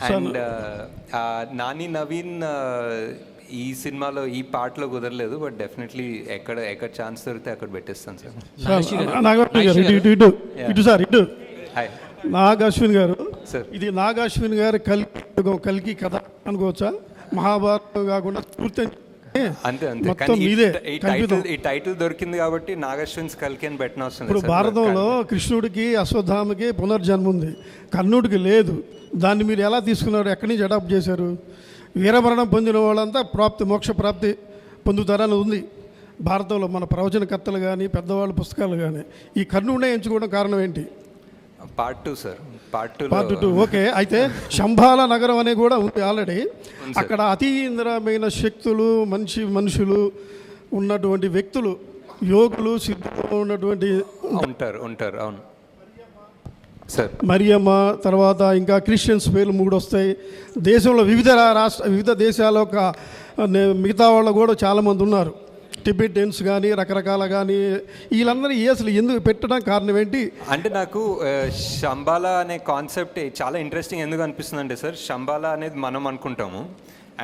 అండ్ నాని, నవీన్ ఈ సినిమాలో ఈ పార్ట్లో కుదరలేదు, బట్ డెఫినెట్లీ ఎక్కడ ఛాన్స్ దొరికితే అక్కడ పెట్టేస్తాను సార్. హాయ్ నాగాశ్విన్ గారు, ఇది నాగాశ్విన్ గారి కల్కి కథ అనుకోవచ్చా? మహాభారతం కాకుండా పూర్తి అంతే ఈ టైటిల్ దొరికింది కాబట్టి నాగాశ్విన్స్ కల్కి అని పెట్టిన అవసరం. ఇప్పుడు భారతంలో కృష్ణుడికి అశ్వత్థామకి పునర్జన్మ ఉంది, కర్ణుడికి లేదు. దాన్ని మీరు ఎలా తీసుకున్నారు? ఎక్కడి నుంచి అడాప్ట్ చేశారు? వీరమరణం పొందిన వాళ్ళంతా మోక్ష ప్రాప్తి పొందుతారని ఉంది భారతంలో. మన ప్రవచనకర్తలు కానీ పెద్దవాళ్ళ పుస్తకాలు కానీ ఈ కర్ణుడినే ఎంచుకోవడం కారణం ఏంటి? Part 2 sir. Part 2 okay. అయితే శంబాల నగరం అనే కూడా ఉంది ఆల్రెడీ. అక్కడ అతీంద్రమైన శక్తులు, మనుషులు ఉన్నటువంటి వ్యక్తులు, యోగులు, సిద్ధులు ఉన్నటువంటి ఉంటారు. అవును సార్. మరియమ్మ, తర్వాత ఇంకా క్రిస్టియన్స్ పేర్లు 3 వస్తాయి. దేశంలో వివిధ దేశాల మిగతా వాళ్ళు కూడా చాలామంది ఉన్నారు. టిబెటియన్స్ కానీ రకరకాల కానీ వీళ్ళందరూ అసలు ఎందుకు పెట్టడం కారణం ఏంటి? అంటే నాకు శంబాలా అనే కాన్సెప్ట్ చాలా ఇంట్రెస్టింగ్ ఎందుకు అనిపిస్తుంది అంటే సార్, శంబాలా అనేది మనం అనుకుంటాము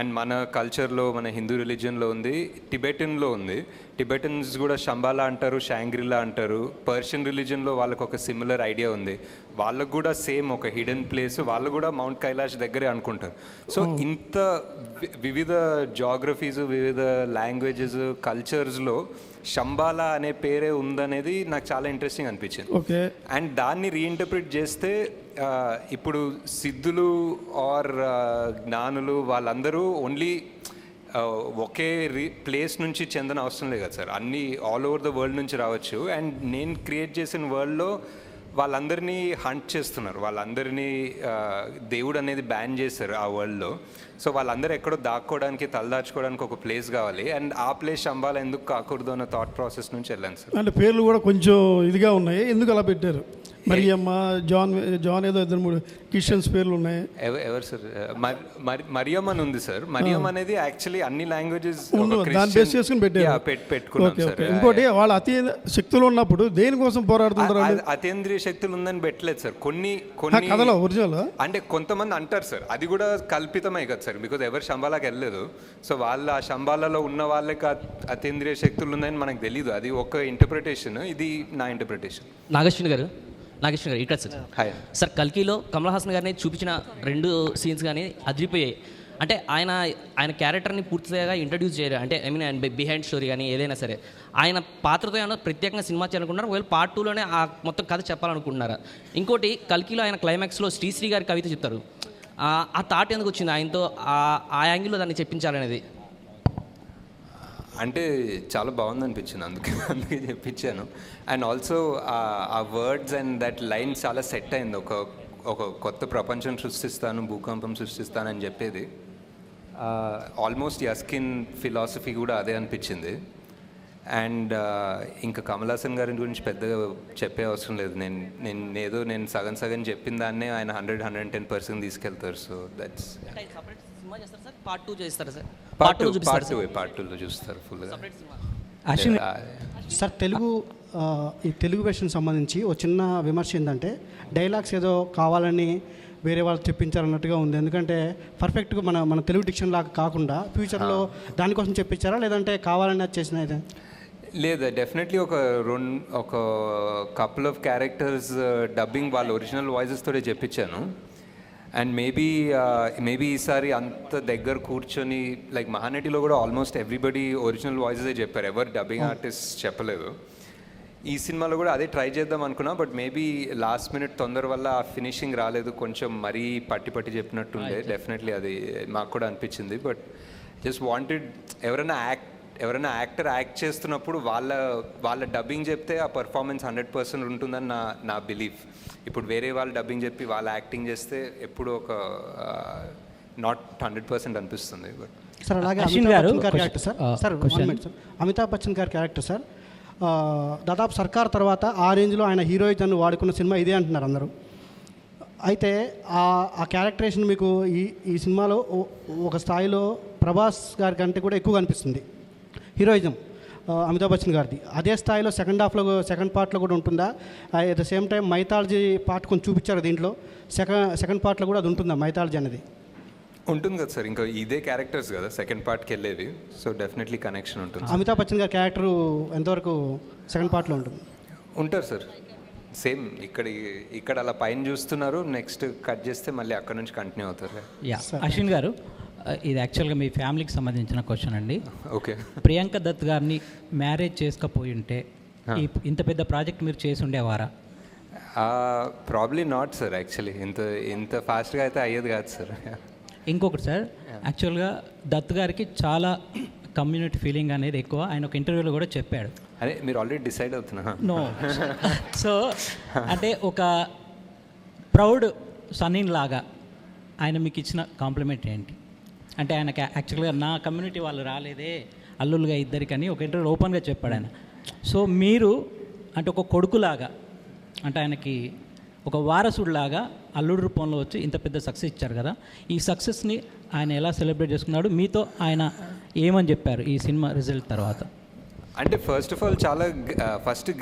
అండ్ మన కల్చర్లో, మన హిందూ రిలీజియన్లో ఉంది, టిబెటన్లో ఉంది. టిబెటన్స్ కూడా శంబాలా అంటారు, షాంగ్రిలా అంటారు. పర్షియన్ రిలీజియన్లో వాళ్ళకు ఒక సిమిలర్ ఐడియా ఉంది. వాళ్ళకు కూడా సేమ్ ఒక హిడెన్ ప్లేస్, వాళ్ళు కూడా మౌంట్ కైలాష్ దగ్గరే అనుకుంటారు. సో ఇంత వివిధ జాగ్రఫీస్, వివిధ లాంగ్వేజెస్, కల్చర్స్లో శంబాలా అనే పేరే ఉందనేది నాకు చాలా ఇంట్రెస్టింగ్ అనిపించింది. అండ్ దాన్ని రీఇంటర్ప్రిట్ చేస్తే ఇప్పుడు సిద్ధులు ఆర్ జ్ఞానులు వాళ్ళందరూ ఓన్లీ ఒకే ప్లేస్ నుంచి చెందిన అవసరం లేదు కదా సార్, అన్నీ ఆల్ ఓవర్ ద వరల్డ్ నుంచి రావచ్చు. అండ్ నేను క్రియేట్ చేసిన వరల్డ్లో వాళ్ళందరినీ హంట్ చేస్తున్నారు, వాళ్ళందరినీ దేవుడు అనేది బ్యాన్ చేశారు ఆ వరల్డ్లో. సో వాళ్ళందరూ ఎక్కడో దాక్కోవడానికి తలదాచుకోవడానికి ఒక ప్లేస్ కావాలి, అండ్ ఆ ప్లేస్ శంబాల ఎందుకు కాకూడదు అన్న థాట్ ప్రాసెస్ నుంచి వెళ్ళాను సార్. అంటే పేర్లు కూడా కొంచెం ఇదిగా ఉన్నాయి, ఎందుకు అలా పెట్టారు? మరియమ్మ, జాన్ ఏదో 2-3 క్రిస్టియన్స్ పేర్లు ఉన్నాయి. ఎవరు సార్? మరియమ్ అని ఉంది సార్. మరియమ్ అనేది యాక్చువల్లీ అన్ని లాంగ్వేజెస్ దాన్ని బేస్ చేసుకుని పెట్టుకున్నాం సార్. ఇంకోటి వాళ్ళు అతి శక్తులు ఉన్నప్పుడు దేనికోసం పోరాడుతుంటారు? అతీంద్రియ శక్తులు ఉందని పెట్టలేదు సార్. కొన్ని కథలో ఒరిజినల్ అంటే కొంతమంది అంటారు సార్, అది కూడా కల్పితమే కదా సార్, బికాజ్ ఎవరు శంబాలాకి వెళ్ళలేదు. సో వాళ్ళ ఆ శంబాలలో ఉన్న వాళ్ళకి అతీంద్రియ శక్తులు ఉన్నాయని మనకు తెలియదు. అది ఒక ఇంటర్ప్రిటేషన్, ఇది నా ఇంటర్ప్రిటేషన్. నాగేశ్వరి గారు ఇక్కడ సార్. సార్ కల్కిలో కమల్ హాసన్ గారిని చూపించిన 2 సీన్స్ కానీ అదిరిపోయాయి. అంటే ఆయన క్యారెక్టర్ని పూర్తిగా ఇంట్రడ్యూస్ చేయరు, అంటే ఐ మీన్ ఆయన బిహైండ్ స్టోరీ కానీ ఏదైనా సరే ఆయన పాత్రతో ఏమైనా ప్రత్యేకంగా సినిమా చేయాలనుకుంటున్నారు, ఒకవేళ పార్ట్ 2లోనే ఆ మొత్తం కథ చెప్పాలనుకుంటున్నారా? ఇంకోటి కల్కిలో ఆయన క్లైమాక్స్లో శ్రీశ్రీ గారి కవిత చెప్తారు, ఆ థాట్ ఎందుకు వచ్చింది ఆయనతో ఆ యాంగిల్లో దాన్ని చెప్పించాలనేది? అంటే చాలా బాగుంది అనిపించింది, అందుకే చెప్పించాను. అండ్ ఆల్సో ఆ వర్డ్స్ అండ్ దట్ లైన్ చాలా సెట్ అయింది. ఒక కొత్త ప్రపంచం సృష్టిస్తాను, భూకంపం సృష్టిస్తాను అని చెప్పేది ఆల్మోస్ట్ యస్కిన్ ఫిలాసఫీ కూడా అదే అనిపించింది. అండ్ ఇంకా కమల్ హాసన్ గారి గురించి పెద్దగా చెప్పే అవసరం లేదు. నేను సగం చెప్పిన దాన్నే ఆయన 100-110% తీసుకెళ్తారు. సో దట్స్ పార్ట్ 2 చేస్తారు సార్. పార్ట్ 2లో చూస్తారు ఫుల్గా. సార్ తెలుగు వెర్షన్ సంబంధించి ఒక చిన్న విమర్శ ఏంటంటే డైలాగ్స్ ఏదో కావాలని వేరే వాళ్ళు చెప్పించారన్నట్టుగా ఉంది. ఎందుకంటే పర్ఫెక్ట్గా మన తెలుగు డిక్షన్ లాగా కాకుండా ఫ్యూచర్లో దానికోసం చెప్పించారా, లేదంటే కావాలని అది చేసిన? లేదు, డెఫినెట్లీ ఒక కపుల్ ఆఫ్ క్యారెక్టర్స్ డబ్బింగ్ వాళ్ళ ఒరిజినల్ వాయిసెస్ తోటే చెప్పించాను. అండ్ మేబీ ఈసారి అంత దగ్గర కూర్చొని లైక్ మహానటిలో కూడా ఆల్మోస్ట్ ఎవ్రీబడి ఒరిజినల్ వాయిసెసే చెప్పారు, ఎవరు డబ్బింగ్ ఆర్టిస్ట్ చెప్పలేదు. ఈ సినిమాలో కూడా అదే ట్రై చేద్దాం అనుకున్నా, బట్ మేబీ లాస్ట్ మినిట్ తొందర వల్ల ఆ ఫినిషింగ్ రాలేదు, కొంచెం మరీ పట్టి చెప్పినట్టుండే. డెఫినెట్లీ అది మాకు కూడా అనిపించింది. బట్ జస్ట్ వాంటెడ్ ఎవరైనా యాక్టర్ యాక్ట్ చేస్తున్నప్పుడు వాళ్ళ డబ్బింగ్ చెప్తే ఆ పర్ఫార్మెన్స్ 100% ఉంటుందని నా బిలీఫ్. ఇప్పుడు వేరే వాళ్ళు డబ్బింగ్ చెప్పి వాళ్ళ యాక్టింగ్ చేస్తే ఎప్పుడు ఒక నాట్ 100% అనిపిస్తుంది. బట్ సార్ అలాగే అమితాబ్ బచ్చన్ గారి క్యారెక్టర్ సార్ దాదాపు సర్కార్ తర్వాత ఆ రేంజ్లో ఆయన హీరోయిజన్ వాడుకున్న సినిమా ఇదే అంటున్నారు అందరూ. అయితే ఆ క్యారెక్టరేషన్ మీకు ఈ సినిమాలో ఒక స్థాయిలో ప్రభాస్ గారి కంటే కూడా ఎక్కువ కనిపిస్తుంది హీరోయిజం అమితాబ్ బచ్చన్ గారిది. అదే స్థాయిలో సెకండ్ పార్ట్లో కూడా ఉంటుందా? At the same time mythology part కొంచెం చూపించారు దీంట్లో, సెకండ్ పార్ట్లో కూడా అది ఉంటుందా మైథాలజీ అనేది? ఉంటుంది కదా సార్, ఇంకా ఇదే క్యారెక్టర్స్ కదా సెకండ్ పార్ట్కి వెళ్ళేవి. సో డెఫినెట్లీ కనెక్షన్ ఉంటుంది. అమితాబ్ బచ్చన్ గారి క్యారెక్టర్ ఎంతవరకు సెకండ్ పార్ట్లో ఉంటుంది? ఉంటారు సార్, సేమ్ ఇక్కడ అలా పైన చూస్తున్నారు, నెక్స్ట్ కట్ చేస్తే మళ్ళీ అక్కడ నుంచి కంటిన్యూ అవుతారు. అశ్విన్ గారు, ఇది యాక్చువల్గా మీ ఫ్యామిలీకి సంబంధించిన క్వశ్చన్ అండి. ఓకే. ప్రియాంక దత్ గారిని మ్యారేజ్ చేసుకపోయి ఉంటే ఇంత పెద్ద ప్రాజెక్ట్ మీరు చేసి ఉండేవారా? ప్రాబ్లీ నాట్ సార్, యాక్చువల్లీ ఇంత ఫాస్ట్గా అయితే అయ్యేది కాదు సార్. ఇంకొకటి సార్, యాక్చువల్గా దత్ గారికి చాలా కమ్యూనిటీ ఫీలింగ్ అనేది ఎక్కువ, ఆయన ఒక ఇంటర్వ్యూలో కూడా చెప్పాడు. అదే మీరు ఆల్రెడీ డిసైడ్ అవుతున్నా? నో. సో అంటే ఒక ప్రౌడ్ సన్నిన్ లాగా ఆయన మీకు ఇచ్చిన కాంప్లిమెంట్ ఏంటి? అంటే ఆయనకి యాక్చువల్గా నా కమ్యూనిటీ వాళ్ళు రాలేదే అల్లులుగా ఇద్దరికని ఒక ఇంటర్వ్యూ ఓపెన్గా చెప్పాడు ఆయన. సో మీరు అంటే ఒక కొడుకులాగా, అంటే ఆయనకి ఒక వారసుడిలాగా అల్లుడు రూపంలో వచ్చి ఇంత పెద్ద సక్సెస్ ఇచ్చారు కదా, ఈ సక్సెస్ని ఆయన ఎలా సెలబ్రేట్ చేసుకున్నాడు, మీతో ఆయన ఏమని చెప్పారు ఈ సినిమా రిజల్ట్ తర్వాత? అంటే ఫస్ట్ ఆఫ్ ఆల్ చాలా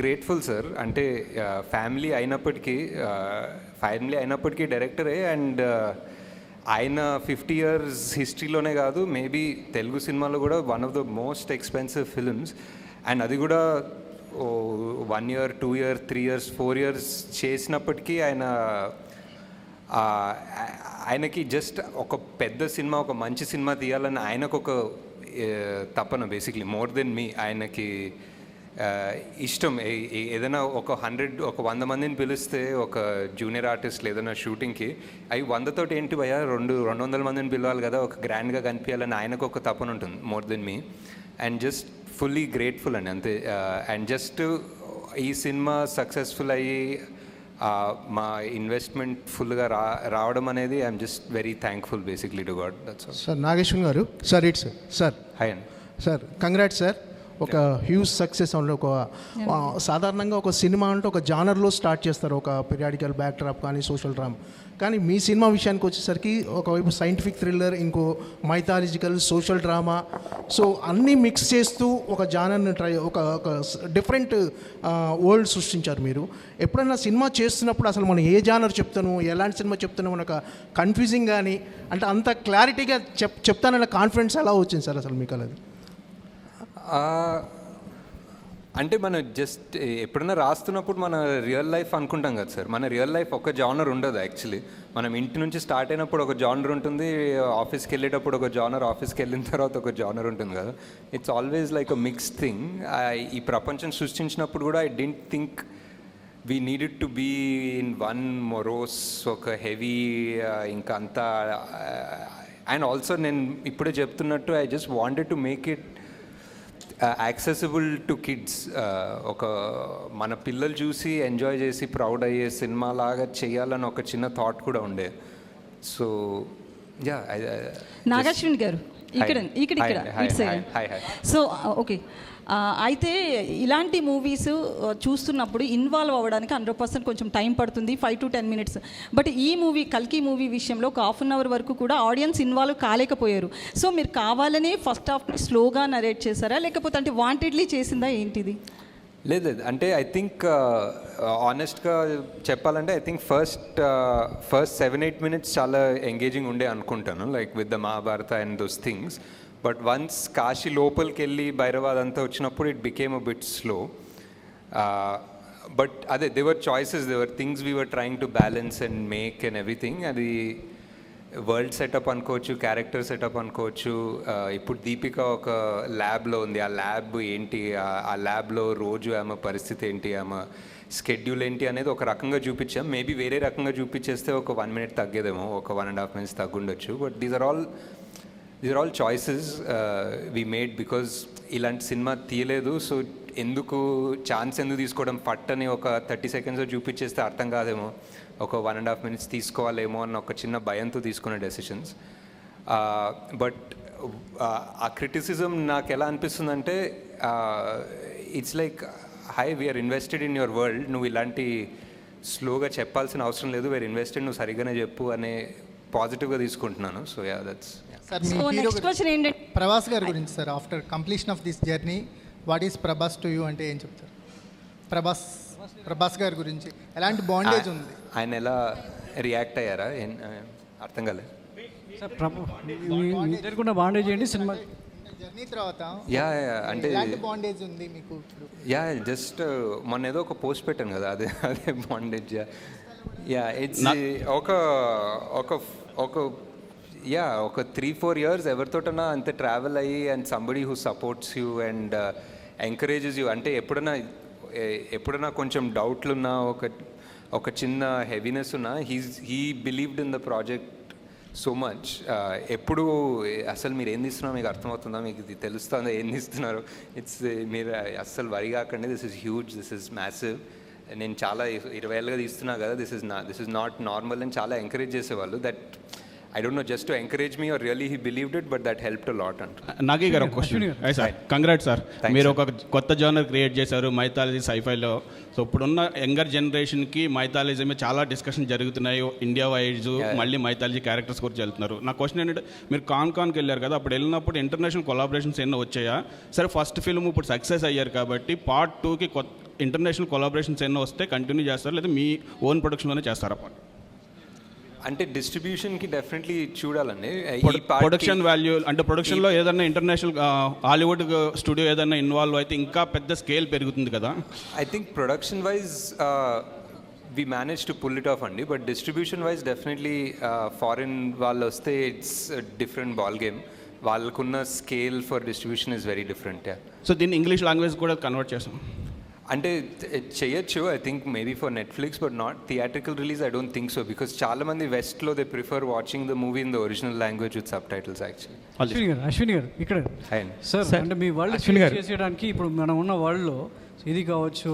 గ్రేట్ఫుల్ సార్. అంటే ఫ్యామిలీ అయినప్పటికీ డైరెక్టరే, అండ్ ఆయన 50 years హిస్టరీలోనే కాదు, మేబీ తెలుగు సినిమాలో కూడా one of the most expensive films. And అది కూడా 1 year, 2 years, 3 years, 4 years చేసినప్పటికీ ఆయనకి జస్ట్ ఒక పెద్ద సినిమా, ఒక మంచి సినిమా తీయాలని ఆయనకు ఒక తపన, బేసిక్లీ మోర్ దెన్ మీ. ఆయనకి ఇష్టం. ఏదైనా ఒక 100 మందిని పిలిస్తే ఒక జూనియర్ ఆర్టిస్ట్ ఏదైనా షూటింగ్కి అవి 100 ఏంటి భయ్యా 200 మందిని పిలవాలి కదా, ఒక గ్రాండ్గా కనిపించాలని ఆయనకు ఒక తపన ఉంటుంది more than me. And just fully grateful అండి అంతే. అండ్ జస్ట్ ఈ సినిమా సక్సెస్ఫుల్ అయ్యి మా ఇన్వెస్ట్మెంట్ ఫుల్గా రావడం అనేది I'm just very thankful basically to God. That's all. Sir Nageshwar గారు, సార్ ఇట్స్ సార్. హాయ్ అండి సార్, కంగ్రాట్స్ సార్. ఒక హ్యూజ్ సక్సెస్ అంటే ఒక సాధారణంగా ఒక సినిమా అంటే ఒక జానర్లో స్టార్ట్ చేస్తారు, ఒక పీరియాడికల్ బ్యాక్ డ్రాప్ కానీ సోషల్ డ్రామా. కానీ మీ సినిమా విషయానికి వచ్చేసరికి ఒకవైపు సైంటిఫిక్ థ్రిల్లర్, ఇంకో మైథాలజికల్, సోషల్ డ్రామా, సో అన్నీ మిక్స్ చేస్తూ ఒక జానర్ని ఒక డిఫరెంట్ వరల్డ్ సృష్టించారు మీరు. ఎప్పుడైనా సినిమా చేస్తున్నప్పుడు అసలు మనం ఏ జానర్ చెప్తాను, ఎలాంటి సినిమా చెప్తాను మనకు కన్ఫ్యూజింగ్ కానీ అంటే అంత క్లారిటీగా చెప్తానన్న కాన్ఫిడెన్స్ ఎలా వచ్చింది సార్ అసలు మీకు? అది అంటే మనం జస్ట్ ఎప్పుడైనా రాస్తున్నప్పుడు మన రియల్ లైఫ్ అనుకుంటాం కదా సార్. మన రియల్ లైఫ్ ఒక జానర్ ఉండదు యాక్చువల్లీ. మనం ఇంటి నుంచి స్టార్ట్ అయినప్పుడు ఒక జానర్ ఉంటుంది, ఆఫీస్కి వెళ్ళేటప్పుడు ఒక జానర్, ఆఫీస్కి వెళ్ళిన తర్వాత ఒక జానర్ ఉంటుంది కదా. It's always like a mix thing. ఈ ప్రపంచం సృష్టించినప్పుడు కూడా I don't think we needed to be in one morose ఒక హెవీ ఇంకా అంతా. అండ్ ఆల్సో నేను ఇప్పుడే చెప్తున్నట్టు I just wanted to make it accessible to kids. ఒక మన పిల్లలు చూసి ఎంజాయ్ చేసి ప్రౌడ్ అయ్యే సినిమా లాగా చేయాలని ఒక చిన్న థాట్ కూడా ఉండే. So yeah. నాగాశ్విన్ గారు సో ఓకే. అయితే ఇలాంటి మూవీస్ చూస్తున్నప్పుడు ఇన్వాల్వ్ అవ్వడానికి 100% కొంచెం టైం పడుతుంది, 5 to 10 minutes. బట్ ఈ మూవీ కల్కి మూవీ విషయంలో ఒక ½ an hour వరకు కూడా ఆడియన్స్ ఇన్వాల్వ్ కాలేకపోయారు. సో మీరు కావాలనే ఫస్ట్ హాఫ్ స్లోగా నరేట్ చేశారా, లేకపోతే అంటే వాంటెడ్లీ చేసిందా ఏంటిది? లేదు, అంటే ఐ థింక్ ఆనెస్ట్గా చెప్పాలంటే ఐ థింక్ ఫస్ట్ 7-8 minutes చాలా ఎంగేజింగ్ ఉండే అనుకుంటాను, like with the Mahabharata and those things. But once Kashi లోపలికి వెళ్ళి భైరవాద్ అంతా వచ్చినప్పుడు it became a bit slow. But అదే they're choices, they're things we were trying to balance and make and everything. అది వరల్డ్ సెటప్ అనుకోవచ్చు, క్యారెక్టర్ సెటప్ అనుకోవచ్చు. ఇప్పుడు దీపిక ఒక ల్యాబ్లో ఉంది, ఆ ల్యాబ్ ఏంటి, ఆ ల్యాబ్లో రోజు ఆమె పరిస్థితి ఏంటి, ఆమె స్కెడ్యూల్ ఏంటి అనేది ఒక రకంగా చూపించాం. మేబీ వేరే రకంగా చూపించేస్తే ఒక 1 minute తగ్గేదేమో, ఒక 1.5 minutes తగ్గుండొచ్చు. But these are all choices we made because ఇలాంటి సినిమా తీయలేదు. సో ఎందుకు ఛాన్స్ ఎందుకు తీసుకోవడం, పట్టని ఒక 30 seconds చూపించేస్తే అర్థం కాదేమో, ఒక 1.5 minutes తీసుకోవాలేమో అన్న ఒక చిన్న భయంతో తీసుకునే డెసిషన్స్. బట్ ఆ క్రిటిసిజం నాకు ఎలా అనిపిస్తుందంటే it's like hey we're invested in your world, నువ్వు ఇలాంటి స్లోగా చెప్పాల్సిన అవసరం లేదు, వీఆర్ ఇన్వెస్టెడ్, నువ్వు సరిగ్గానే చెప్పు అనే పాజిటివ్గా తీసుకుంటున్నాను. So yeah that's. Sir me hero Prabhas గారి గురించి sir, after completion of this journey what is Prabhas to you అంటే ఏం చెప్తారు? ప్రభాస్ గారి గురించి ఎలాంటి బాండేజ్ ఉంది, ఆయన ఎలా రియాక్ట్ అయ్యారా అర్థం కాలేదు సార్. బాండేజ్ ఏంటి సినిమా జర్నీ తర్వాత? యా అంటే ఎలాంటి బాండేజ్ ఉంది మీకు? యా జస్ట్ మొన్న ఏదో ఒక పోస్ట్ పెట్టాను కదా, అదే బాండేజ్. యా ఇట్స్ ఒక 3-4 years ఎవరితోటన్నా అంతే ట్రావెల్ అయ్యి and somebody who supports you and encourages you. అంటే ఎప్పుడన్నా కొంచెం డౌట్లు ఉన్నా, ఒక చిన్న హెవీనెస్ ఉన్నా, he believed in the project so much. ఎప్పుడు అసలు మీరు ఏం తీస్తున్నారో మీకు అర్థమవుతుందా, మీకు ఇది తెలుస్తుందా ఏం తీస్తున్నారు, మీరు అస్సలు వరి కాకండి, this is huge, this is massive, నేను చాలా 20 ఏళ్ళుగా తీస్తున్నా కదా, దిస్ ఇస్ నాట్ నార్మల్ అని చాలా ఎంకరేజ్ చేసేవాళ్ళు. That I don't know, just to encourage me or really he believed it, but that helped a lot. Nagi గారు ఒక క్వశ్చన్. సార్ కంగ్రాట్స్ సార్, మీరు ఒక కొత్త జానర్ క్రియేట్ చేశారు మైథాలజీ సైఫైలో. సో ఇప్పుడున్న యంగర్ జనరేషన్కి మైథాలజీ మీద చాలా డిస్కషన్ జరుగుతున్నాయి, ఇండియా వైజ్ మళ్ళీ మైథాలజీ క్యారెక్టర్స్ గురించి వెళ్తున్నారు. నా క్వశ్చన్ ఏంటంటే, మీరు కాన్కి వెళ్ళారు కదా, అప్పుడు వెళ్ళినప్పుడు ఇంటర్నేషనల్ కొలాబరేషన్స్ ఎన్నో వచ్చాయా? సరే ఫస్ట్ ఫిల్మ్ ఇప్పుడు సక్సెస్ అయ్యారు కాబట్టి పార్ట్ 2కి ఇంటర్నేషనల్ కొలాబరేషన్స్ ఎన్నో వస్తే కంటిన్యూ చేస్తారు, లేదా మీ ఓన్ ప్రొడక్షన్లోనే చేస్తారా? అంటే డిస్ట్రిబ్యూషన్కి డెఫినెట్లీ చూడాలండి. ప్రొడక్షన్ వాల్యూ అంటే ప్రొడక్షన్లో ఏదైనా ఇంటర్నేషనల్ హాలీవుడ్ స్టూడియో ఏదైనా ఇన్వాల్వ్ అయితే ఇంకా పెద్ద స్కేల్ పెరుగుతుంది కదా. I think production wise we managed to pull it off అండి, but distribution wise definitely foreign వాళ్ళు వస్తే ఇట్స్ డిఫరెంట్ బాల్ గేమ్. వాళ్ళకున్న scale for distribution is very different. So దీన్ని ఇంగ్లీష్ లాంగ్వేజ్ కూడా కన్వర్ట్ చేస్తాం అంటే చేయొచ్చు, I think maybe for Netflix, but not theatrical release. I don't think so, because చాలా మంది వెస్ట్లో they prefer watching the movie in the original language with subtitles actually. Ashwini గారు ఇక్కడ సార్, అంటే మీ వరల్డ్ చేసేయడానికి ఇప్పుడు మనం ఉన్న వరల్డ్లో ఇది కావచ్చు,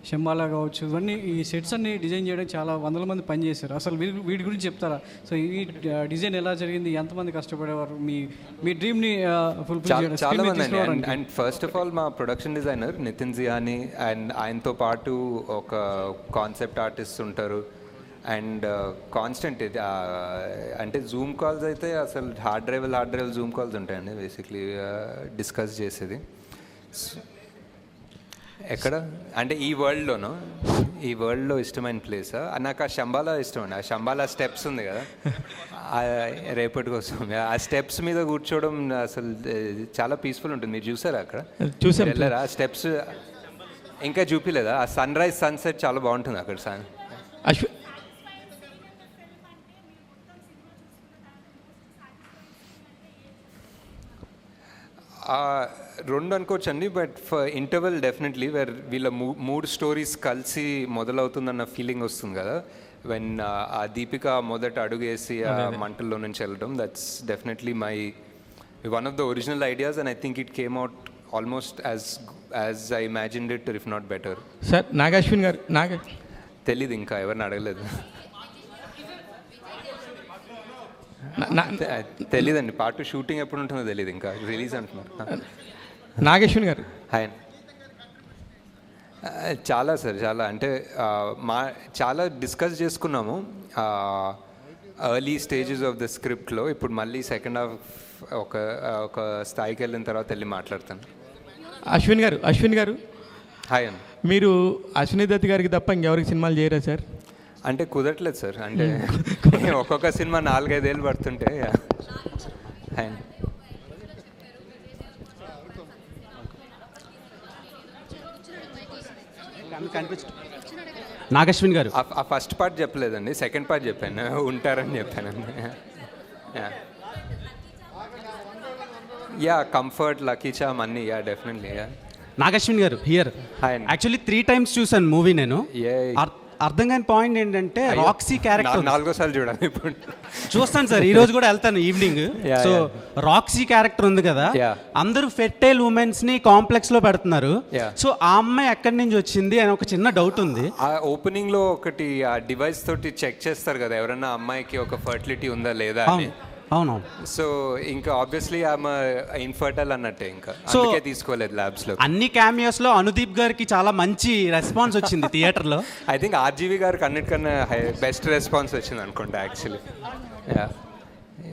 శంబాలా కావచ్చు, ఇవన్నీ ఈ సెట్స్ అన్ని డిజైన్ చేయడానికి చాలా వందల మంది పనిచేశారు. అసలు వీటి గురించి చెప్తారా? సో ఈ డిజైన్ ఎలా జరిగింది, ఎంతమంది కష్టపడేవారు మీ డ్రీమ్ని ఫుల్ఫిల్ చేయడానికి? చాలా మంది అండ్ ఫస్ట్ ఆఫ్ ఆల్ మా ప్రొడక్షన్ డిజైనర్ నితిన్ జియాని, అండ్ ఆయనతో పాటు ఒక కాన్సెప్ట్ ఆర్టిస్ట్ ఉంటారు. అండ్ కాన్స్టెంట్ ఇది అంటే జూమ్ కాల్స్ అయితే అసలు హార్డ్ డ్రైవ్ జూమ్ కాల్స్ ఉంటాయండి బేసిక్లీ డిస్కస్ చేసేది. ఎక్కడ అంటే ఈ వరల్డ్లో ఇష్టమైన ప్లేస్ నాకు ఆ శంబాలా ఇష్టం అండి. ఆ శంబాలా స్టెప్స్ ఉంది కదా, రేపటి కోసం ఆ స్టెప్స్ మీద కూర్చోవడం అసలు చాలా పీస్ఫుల్ ఉంటుంది. మీరు చూసారా అక్కడ? వెళ్ళారా? ఆ స్టెప్స్ ఇంకా చూపిలేదా? ఆ సన్ రైజ్ సన్సెట్ చాలా బాగుంటుంది అక్కడ. రెండు అనుకోవచ్చండి, but for interval definitely where వీళ్ళ మూడు స్టోరీస్ కలిసి మొదలవుతుందన్న ఫీలింగ్ వస్తుంది కదా, వెన్ ఆ దీపిక మొదట అడుగేసి ఆ మంటల్లో నుంచి వెళ్ళడం, that's definitely one of the original ideas, and I think it came out almost as I imagined it, if not better. Sir Nag Ashwin గారు తెలీదు, ఇంకా ఎవరిని అడగలేదు, తెలీదండి. పార్ట్ 2 షూటింగ్ ఎప్పుడు ఉంటుందో తెలియదు, ఇంకా రిలీజ్ అంటున్నారు. నాగేశ్వన్ గారు హాయ్. చాలా సార్, చాలా అంటే చాలా డిస్కస్ చేసుకున్నాము ఎర్లీ స్టేజెస్ ఆఫ్ ద స్క్రిప్ట్లో. ఇప్పుడు మళ్ళీ సెకండ్ హాఫ్ ఒక స్థాయికి వెళ్ళిన తర్వాత వెళ్ళి మాట్లాడతాను. అశ్విన్ గారు హాయ్ అండి. మీరు అశ్విని దత్ గారికి తప్ప ఇంకెవరికి సినిమాలు చేయరా సార్? అంటే కుదరట్లేదు సార్, అంటే ఒక్కొక్క సినిమా 4-5 ఏళ్ళు పడుతుంటే. హాయ్. నాగశ్విన్ గారు ఆ ఫస్ట్ పార్ట్ చెప్పలేదండి, సెకండ్ పార్ట్ చెప్పాను, ఉంటారని చెప్పానండి. యా కంఫర్ట్, లక్కీ చామ్ అన్నీ, యా డెఫినెట్లీ. యా నాగశ్విన్ గారు హియర్. యాక్చువల్లీ 3 times చూసాను మూవీ నేను. అర్థం కాని పాయింట్ ఏంటంటే రాక్సీ క్యారెక్టర్ 4వ సార్లు చూడాలి ఇప్పుడు. చూస్తాను సార్, ఈ రోజు కూడా వెళ్తాను ఈవినింగ్. సో రాక్సీ క్యారెక్టర్ ఉంది కదా, అందరూ ఫెర్టైల్ ఉమెన్స్ ని కాంప్లెక్స్ లో పెడుతున్నారు. సో ఆ అమ్మాయి ఎక్కడి నుంచి వచ్చింది అని ఒక చిన్న డౌట్ ఉంది. ఆ ఓపెనింగ్ లో ఒకటి ఆ డివైస్ తోటి చెక్ చేస్తారు కదా ఎవరన్నా అమ్మాయికి ఒక ఫర్టిలిటీ ఉందా లేదా అని. అవును. సో ఇంకా ఆబ్వియస్లీ ఆమె ఇన్ఫర్టైల్ అన్నట్టే, ఇంకా అందుకే తీసుకోలేదు ల్యాబ్స్ లో. అన్ని క్యామియోస్ లో అనుదీప్ గారికి చాలా మంచి రెస్పాన్స్ వచ్చింది థియేటర్ లో. ఐ థింక్ ఆర్జీవి గారికి అన్నిటికన్నా బెస్ట్ రెస్పాన్స్ వచ్చింది అనుకుంటా యాక్చువల్లీ.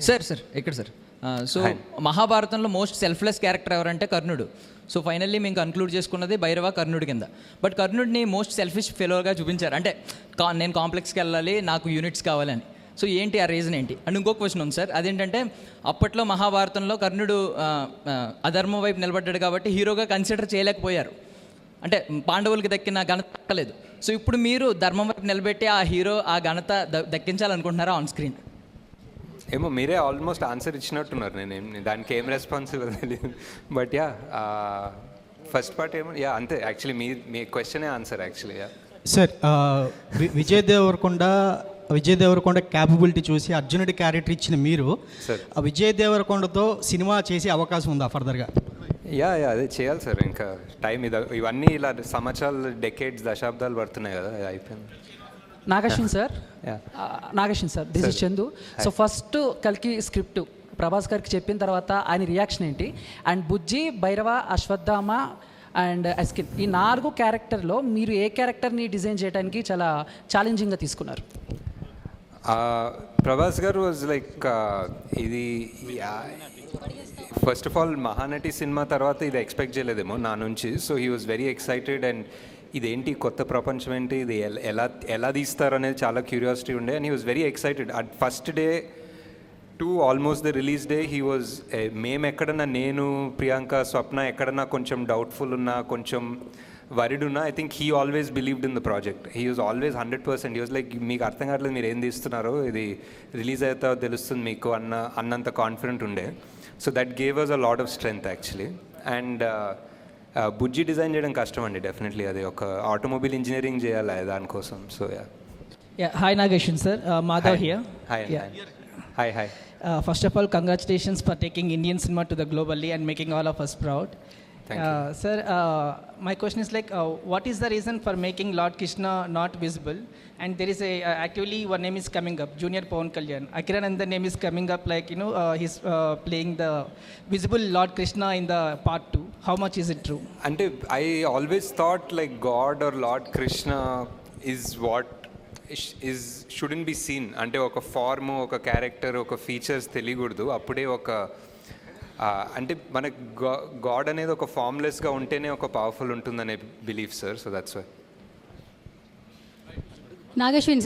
సార్ ఇక్కడ సార్, సో మహాభారతంలో మోస్ట్ సెల్ఫ్లెస్ క్యారెక్టర్ ఎవరంటే కర్ణుడు. సో ఫైనల్లీ మేము కన్క్లూడ్ చేసుకున్నది భైరవ కర్ణుడి కింద. బట్ కర్ణుడిని మోస్ట్ సెల్ఫిష్ ఫెలోగా చూపించారు, అంటే నేను కాంప్లెక్స్కి వెళ్ళాలి, నాకు యూనిట్స్ కావాలని. సో ఏంటి ఆ రీజన్ ఏంటి? అండ్ ఇంకో క్వశ్చన్ ఉంది సార్, అదేంటంటే అప్పట్లో మహాభారతంలో కర్ణుడు అధర్మం వైపు నిలబడ్డాడు కాబట్టి హీరోగా కన్సిడర్ చేయలేకపోయారు, అంటే పాండవులకి దక్కిన ఘనత దక్కలేదు. సో ఇప్పుడు మీరు ధర్మం వైపు నిలబెట్టి ఆ హీరో ఆ ఘనత దక్కించాలనుకుంటున్నారా ఆన్ స్క్రీన్? ఏమో మీరే ఆల్మోస్ట్ ఆన్సర్ ఇచ్చినట్టున్నారు, నేను దానికి ఏం రెస్పాన్స్ తెలియదు. బట్ యా ఫస్ట్ పార్ట్ ఏమో యా అంతే, యాక్చువల్లీ మీ క్వశ్చనే answer actually. Yeah sir, Vijay Devarakonda capability చూసి అర్జునుడి క్యారెక్టర్ ఇచ్చిన మీరు ఆ విజయ్ దేవరకొండతో సినిమా చేసే అవకాశం ఉందా ఫర్దర్గా? యా అదే చేయాలి సార్, ఇంకా టైం ఇవన్నీ ఇలా సంవత్సరాలు, డెకేడ్స్, దశాబ్దాలు పడుతున్నాయి కదా, అయిపోయింది. Nag Ashwin sir this is Chandu. So first కల్కి స్క్రిప్ట్ ప్రభాస్ గారికి చెప్పిన తర్వాత ఆయన రియాక్షన్ ఏంటి? అండ్ బుజ్జి, భైరవ, అశ్వత్థామ అండ్ అస్కిన్, ఈ 4 క్యారెక్టర్లో మీరు ఏ క్యారెక్టర్ని డిజైన్ చేయడానికి చాలా ఛాలెంజింగ్గా తీసుకున్నారు? ప్రభాస్ గారు వాజ్ లైక్ ఇది first of all Mahanati cinema తర్వాత ఇది ఎక్స్పెక్ట్ చేయలేదేమో నా నుంచి. So he was very excited, and ఇదేంటి కొత్త ప్రపంచం ఏంటి, ఇది ఎలా తీస్తారు అనేది చాలా క్యూరియాసిటీ ఉండే. And he was very excited at first day to almost the release day. He was మేము ఎక్కడన్నా, నేను, ప్రియాంక, స్వప్న ఎక్కడన్నా కొంచెం డౌట్ఫుల్ ఉన్నా, కొంచెం వరిడ్ ఉన్నా, I think he always believed in the project. He was always 100%. He was like మీకు అర్థం కావట్లేదు మీరు ఏం తీస్తున్నారో, ఇది రిలీజ్ అవుతా తెలుస్తుంది మీకు అన్నంత కాన్ఫిడెంట్ ఉండే. So that gave us a lot of strength actually. And Bujji design చేయడం కష్టం అండి, డెఫినెట్లీ అది ఒక ఆటోమొబైల్ ఇంజనీరింగ్ చేయాలి దానికోసం. So Hi Nageshan sir, Madhav here. Hi. First of all, congratulations for taking Indian cinema to the globally and making all of us proud. Thank you. Sir, my question is like, what is the reason for making Lord Krishna not visible? And there is actually one name is coming up, Junior Pawan Kalyan. Akiranandan name is coming up, like, he's playing the visible Lord Krishna in the part 2. How much is it true? And I always thought like God or Lord Krishna is what shouldn't be seen. అంటే ఒక form, ఒక character, ఒక features తెలియకూడదు. అప్పుడే ఒక అంటే మనకు God అనేది ఒక ఫార్మ్లెస్గా ఉంటేనే ఒక పవర్ఫుల్ ఉంటుందనే belief sir. So that's why. Nag Ashwin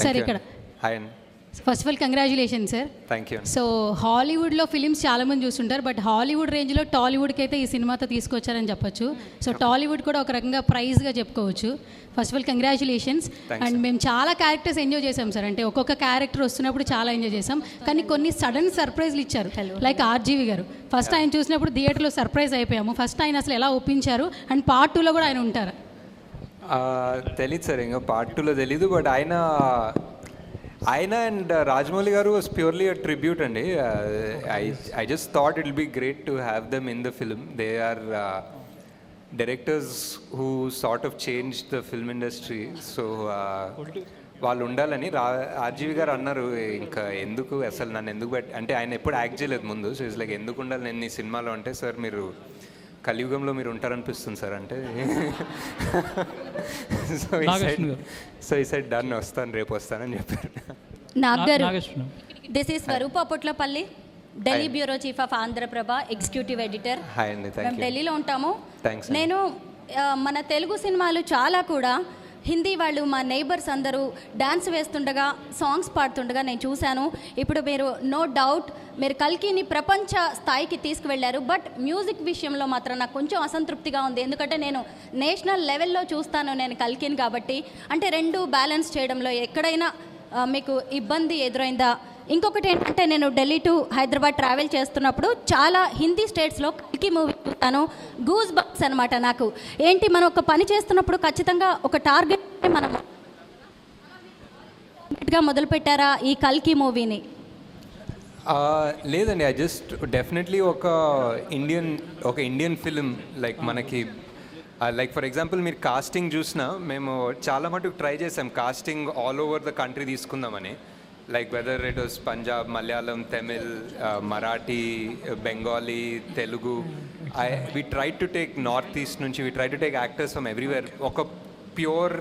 sir ఇక్కడ. హాయ్ అండి. First of all congratulation sir. Thank you. So హాలీవుడ్లో ఫిలిమ్స్ చాలామంది చూస్తుంటారు, బట్ హాలీవుడ్ రేంజ్లో టాలీవుడ్కి అయితే ఈ సినిమాతో తీసుకొచ్చారని చెప్పొచ్చు. సో టాలీవుడ్ కూడా ఒక రకంగా ప్రైజ్గా చెప్పుకోవచ్చు. First of all congratulations. And మేము చాలా క్యారెక్టర్స్ ఎంజాయ్ చేసాం సార్. అంటే ఒక్కొక్క క్యారెక్టర్ వస్తున్నప్పుడు చాలా ఎంజాయ్ చేసాం, కానీ కొన్ని సడన్ సర్ప్రైజ్లు ఇచ్చారు. లైక్ ఆర్జీవి గారు ఫస్ట్ ఆయన చూసినప్పుడు థియేటర్లో సర్ప్రైజ్ అయిపోయాము. ఫస్ట్ ఆయన అసలు ఎలా ఒప్పించారు, అండ్ పార్ట్ 2లో కూడా ఆయన ఉంటారు? తెలీదు సార్, ఇంకా పార్ట్ 2లో తెలీదు. బట్ ఆయన అండ్ రాజమౌళి గారు వాజ్ ప్యూర్లీ అ ట్రిబ్యూట్ అండి. I just thought it will be great to have them in the film. They are directors who sort of change the film industry. So వాళ్ళు ఉండాలని RGV గారు అన్నారు. ఇంకా ఎందుకు అసలు నన్ను ఎందుకు అంటే ఆయన ఎప్పుడు యాక్ట్ చేయలేదు ముందు. సో ఇట్స్ లైక్ ఎందుకు ఉండాలి నేను ఈ సినిమాలో అంటే, సార్ మీరు కలియుగంలో మీరు ఉంటారనిపిస్తుంది సార్ అంటే. సో ఈ సైడ్ డన్, వస్తాను రేపు వస్తానని చెప్పారు. నాగారు, this is Swaroopa Potlapalli, Delhi bureau chief of Andhra Prabha, executive editor. Hi అండి. మేము ఢిల్లీలో ఉంటాము. థ్యాంక్స్. నేను మన తెలుగు సినిమాలు చాలా కూడా హిందీ వాళ్ళు మా నైబర్స్ అందరూ డాన్స్ వేస్తుండగా, సాంగ్స్ పాడుతుండగా నేను చూశాను. ఇప్పుడు మీరు నో డౌట్ మీరు కల్కిని ప్రపంచ స్థాయికి తీసుకువెళ్ళారు. బట్ మ్యూజిక్ విషయంలో మాత్రం నాకు కొంచెం అసంతృప్తిగా ఉంది. ఎందుకంటే నేను నేషనల్ లెవెల్లో చూస్తాను నేను కల్కిని కాబట్టి. అంటే రెండు బ్యాలెన్స్ చేయడంలో ఎక్కడైనా మీకు ఇబ్బంది ఎదురైందా? ఇంకొకటి ఏంటంటే నేను ఢిల్లీ టు హైదరాబాద్ ట్రావెల్ చేస్తున్నప్పుడు చాలా హిందీ స్టేట్స్లో కల్కి మూవీ చూస్తాను. గూస్ బంప్స్ అనమాట నాకు. ఏంటి, మనం ఒక పని చేస్తున్నప్పుడు ఖచ్చితంగా ఒక టార్గెట్ మనం మొదలుపెట్టారా ఈ కల్కి మూవీని? లేదండి, ఐ జస్ట్ డెఫినెట్లీ ఒక ఇండియన్ ఫిలిం లైక్ మనకి లైక్ ఫర్ ఎగ్జాంపుల్ మీరు కాస్టింగ్ చూసినా మేము చాలా మటుకు ట్రై చేసాం casting all over the country తీసుకుందామని. Like whether it was Punjab, Malayalam, Tamil, Marathi, Bengali, Telugu. We try to take north east నుంచి, we try to take actors from everywhere. ఒక ప్యూర్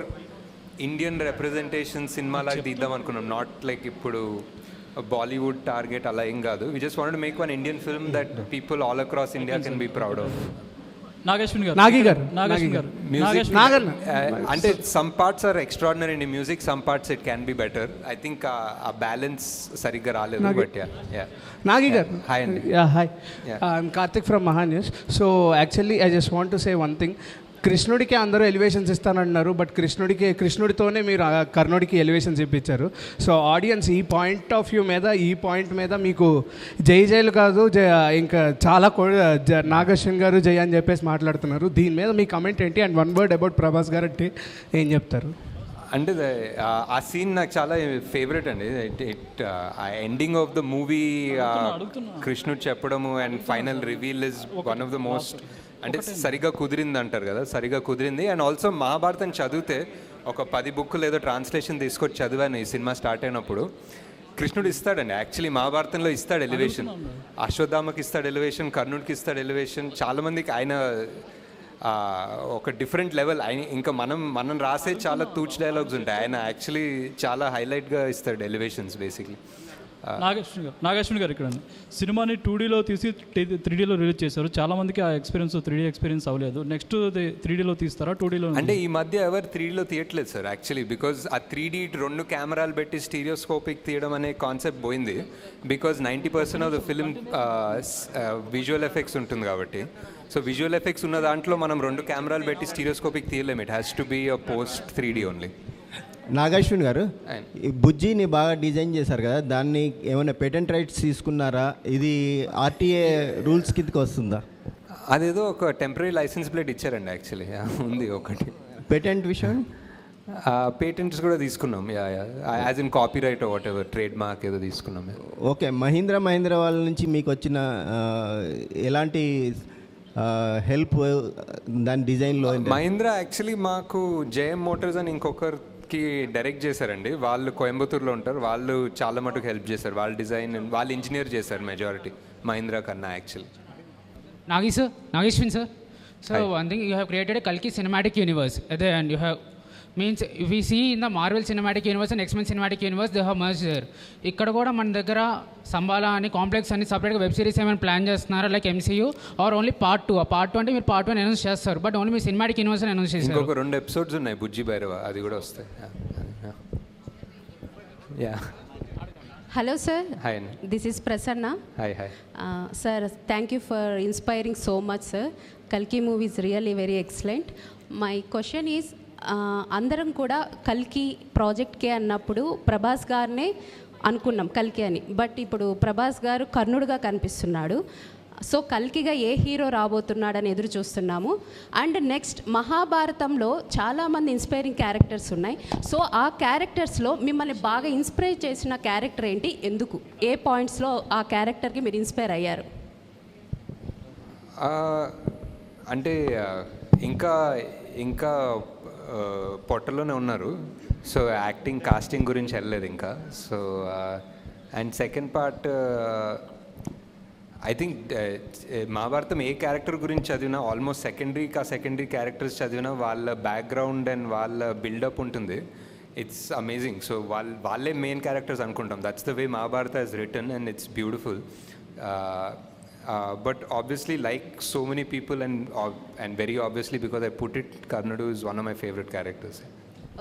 ఇండియన్ రిప్రజెంటేషన్ సినిమాలాగా తీద్దాం అనుకున్నాం. నాట్ లైక్ ఇప్పుడు బాలీవుడ్ టార్గెట్ అలా ఏం కాదు. We just wanted to make one Indian film that people all across India can be proud of. అంటే some parts are extraordinary in music, some parts it can be better. I think ఆ balance సరిగ్గా రాలేదు. But Nagi గారు, hi అండి. Hi, I'm Karthik from Maha News. So actually I just want to say one thing. కృష్ణుడికి అందరూ elevations ఇస్తానంటున్నారు, but కృష్ణుడితోనే మీరు కర్ణుడికి elevations ఇప్పించారు. సో ఆడియన్స్ ఈ పాయింట్ మీద మీకు జైలు కాదు, ఇంకా చాలా నాగశ్విన్ గారు జై అని చెప్పేసి మాట్లాడుతున్నారు. దీని మీద మీ కమెంట్ ఏంటి? And one word about Prabhas గారు అంటే ఏం చెప్తారు? అంటే ఆ సీన్ నాకు చాలా ఫేవరెట్ అండి. ఆ ఎండింగ్ ఆఫ్ ద మూవీ కృష్ణుడు చెప్పడము and final reveal is one of the most, అంటే సరిగా కుదిరింది అంటారు కదా, సరిగా కుదిరింది. అండ్ ఆల్సో మహాభారతం చదివితే ఒక 10 బుక్కులు ఏదో ట్రాన్స్లేషన్ తీసుకొచ్చి చదివాను ఈ సినిమా స్టార్ట్ అయినప్పుడు. కృష్ణుడు ఇస్తాడండి యాక్చువల్లీ మహాభారతంలో ఇస్తాడు ఎలివేషన్, అశ్వత్థామకి ఇస్తాడు ఎలివేషన్, కర్ణుడికి ఇస్తాడు ఎలివేషన్. చాలామందికి ఆయన ఒక డిఫరెంట్ లెవెల్. ఆయన ఇంకా మనం రాసే చాలా తూచ్ డైలాగ్స్ ఉంటాయి, ఆయన యాక్చువల్లీ చాలా హైలైట్గా ఇస్తాడు ఎలివేషన్స్ బేసిక్లీ. నాగేశ్వరి గారు ఇక్కడ సినిమాని 2Dలో తీసి 3Dలో రిలీజ్ చేశారు. చాలా మందికి ఆ ఎక్స్పీరియన్స్ 3D ఎక్స్పీరియన్స్ అవ్వలేదు. నెక్స్ట్ 3Dలో తీస్తారా 2Dలో? అంటే ఈ మధ్య ఎవరు 3Dలో తీయట్లేదు సార్ యాక్చువల్లీ, బికాజ్ ఆ 3D 2 కెమెరాలు పెట్టి స్టీరియోస్కోపిక్ తీయడం అనే కాన్సెప్ట్ పోయింది. Because 90% of the film visual effects ఉంటుంది కాబట్టి. సో విజువల్ ఎఫెక్ట్స్ ఉన్న దాంట్లో మనం 2 కెమెరాలు పెట్టి స్టీరియోస్కోపిక్ తీయలేము. It has to be a post 3D only. Nag Ashwin గారు, ఈ బుజ్జిని బాగా డిజైన్ చేశారు కదా, దాన్ని ఏమైనా పేటెంట్ రైట్స్ తీసుకున్నారా? ఇది ఆర్టీఏ రూల్స్ కిందకి వస్తుందా? అదేదో ఒక టెంపరీ లైసెన్స్ ప్లేట్ ఇచ్చారండి యాక్చువల్లీ, ఉంది ఒకటి. పేటెంట్ విషయం పేటెంట్స్ కూడా తీసుకున్నాం, as in copy right what ever, trade mark ఏదో తీసుకున్నాం. ఓకే, మహీంద్రా వాళ్ళ నుంచి మీకు వచ్చిన ఎలాంటి హెల్ప్ దాని డిజైన్లో? మహీంద్రా యాక్చువల్లీ మాకు జేఎం మోటార్స్ అని ఇంకొకరికి డైరెక్ట్ చేశారండి, వాళ్ళు కోయంబత్తూర్లో ఉంటారు, వాళ్ళు చాలా మటుకు హెల్ప్ చేశారు, వాళ్ళ డిజైన్ వాళ్ళు ఇంజనీర్ చేశారు మెజారిటీ మహీంద్రా కన్నా actually. Nageshwin sir. So one thing, you have created a Kalki cinematic universe, and you have means if we see in the Marvel cinematic universe and X-Men cinematic universe, they have merged there. ఇక్కడ కూడా మన దగ్గర సంబాలా అని complex అని సపరేట్గా web series ఏమైనా plan చేస్తున్నారా like MCU or only part 2? Part 2 అంటే మీరు పార్ట్ 1 అనౌన్స్ చేస్తారు, బట్ ఓన్లీ మీ సినిమాటిక్ యూనివర్స్ అనౌన్స్ చేస్తారు. ఇంకొక 2 ఎపిసోడ్స్ ఉన్నాయి బుజ్జి భైరవ, అది కూడా వస్తాయి. Hello sir. Hi. This is Prasanna. Hi. Sir, thank you for inspiring so much sir. Kalki movie is really very excellent. My question is, అందరం కూడా కల్కి ప్రాజెక్ట్కే అన్నప్పుడు ప్రభాస్ గారినే అనుకున్నాం కల్కి అని, బట్ ఇప్పుడు ప్రభాస్ గారు కర్ణుడుగా కనిపిస్తున్నాడు. సో కల్కిగా ఏ హీరో రాబోతున్నాడని ఎదురు చూస్తున్నాము. అండ్ నెక్స్ట్ మహాభారతంలో చాలామంది ఇన్స్పైరింగ్ క్యారెక్టర్స్ ఉన్నాయి. సో ఆ క్యారెక్టర్స్లో మిమ్మల్ని బాగా ఇన్స్పైర్ చేసిన క్యారెక్టర్ ఏంటి, ఎందుకు, ఏ పాయింట్స్లో ఆ క్యారెక్టర్కి మీరు ఇన్స్పైర్ అయ్యారు? అంటే ఇంకా పొట్టలోనే ఉన్నారు, సో యాక్టింగ్ కాస్టింగ్ గురించి వెళ్ళలేదు ఇంకా. So and second part I think Mahabharatam A character గురించి చదివినా ఆల్మోస్ట్ సెకండరీ క్యారెక్టర్స్ చదివినా వాళ్ళ బ్యాక్గ్రౌండ్ అండ్ వాళ్ళ బిల్డప్ ఉంటుంది. It's amazing. సో వాళ్ళే మెయిన్ క్యారెక్టర్స్ అనుకుంటాం. That's the way Mahabharata is return and it's beautiful. But obviously, like so many people, and very obviously because I put it, Karnadu is one of my favorite characters.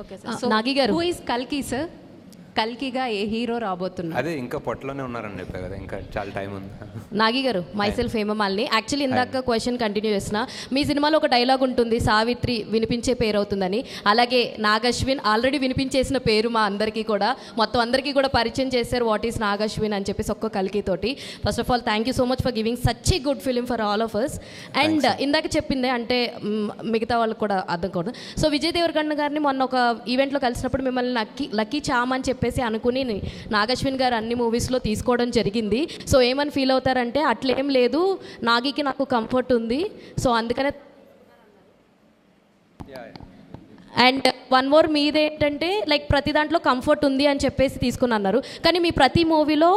Okay sir. So Nagi garu, who is Kalki sir? కల్కిగా ఏ hero రాబోతున్నారు? అదే ఇంకా పొట్టలోనే ఉన్నారని చెప్పా కదా, ఇంకా చాలా టైం ఉంది. నాగి గారు, మైసెల్ఫ్ హేమమాలిని. యాక్చువల్లీ ఇందాక క్వశ్చన్ కంటిన్యూ చేసిన, మీ సినిమాలో ఒక డైలాగ్ ఉంటుంది, సావిత్రి వినిపించే పేరు అవుతుందని. అలాగే నాగశ్విన్ ఆల్రెడీ వినిపించేసిన పేరు మా అందరికీ కూడా, మొత్తం అందరికీ కూడా పరిచయం చేశారు వాట్ ఈస్ నాగశ్విన్ అని చెప్పేసి ఒక్క కల్కితోటి. First of all thank you so much for giving such a good film for all of us. And ఇందాక చెప్పిందే అంటే మిగతా వాళ్ళకి కూడా అర్థం కూడా. సో విజయ్ దేవరకొండ గారిని మొన్న ఒక ఈవెంట్లో కలిసినప్పుడు మిమ్మల్ని లక్కీ చామ్ అని చెప్పేసి అనుకుని నాగశ్విన్ గారు అన్ని మూవీస్లో తీసుకోవడం జరిగింది. సో ఏమని ఫీల్ అవుతారంటే, అట్లేం లేదు, నాగికి నాకు కంఫర్ట్ ఉంది, సో అందుకనే. అండ్ వన్ మోర్ మీదేంటంటే లైక్ ప్రతి దాంట్లో కంఫర్ట్ ఉంది అని చెప్పేసి తీసుకుని అన్నారు, కానీ మీ ప్రతి మూవీలో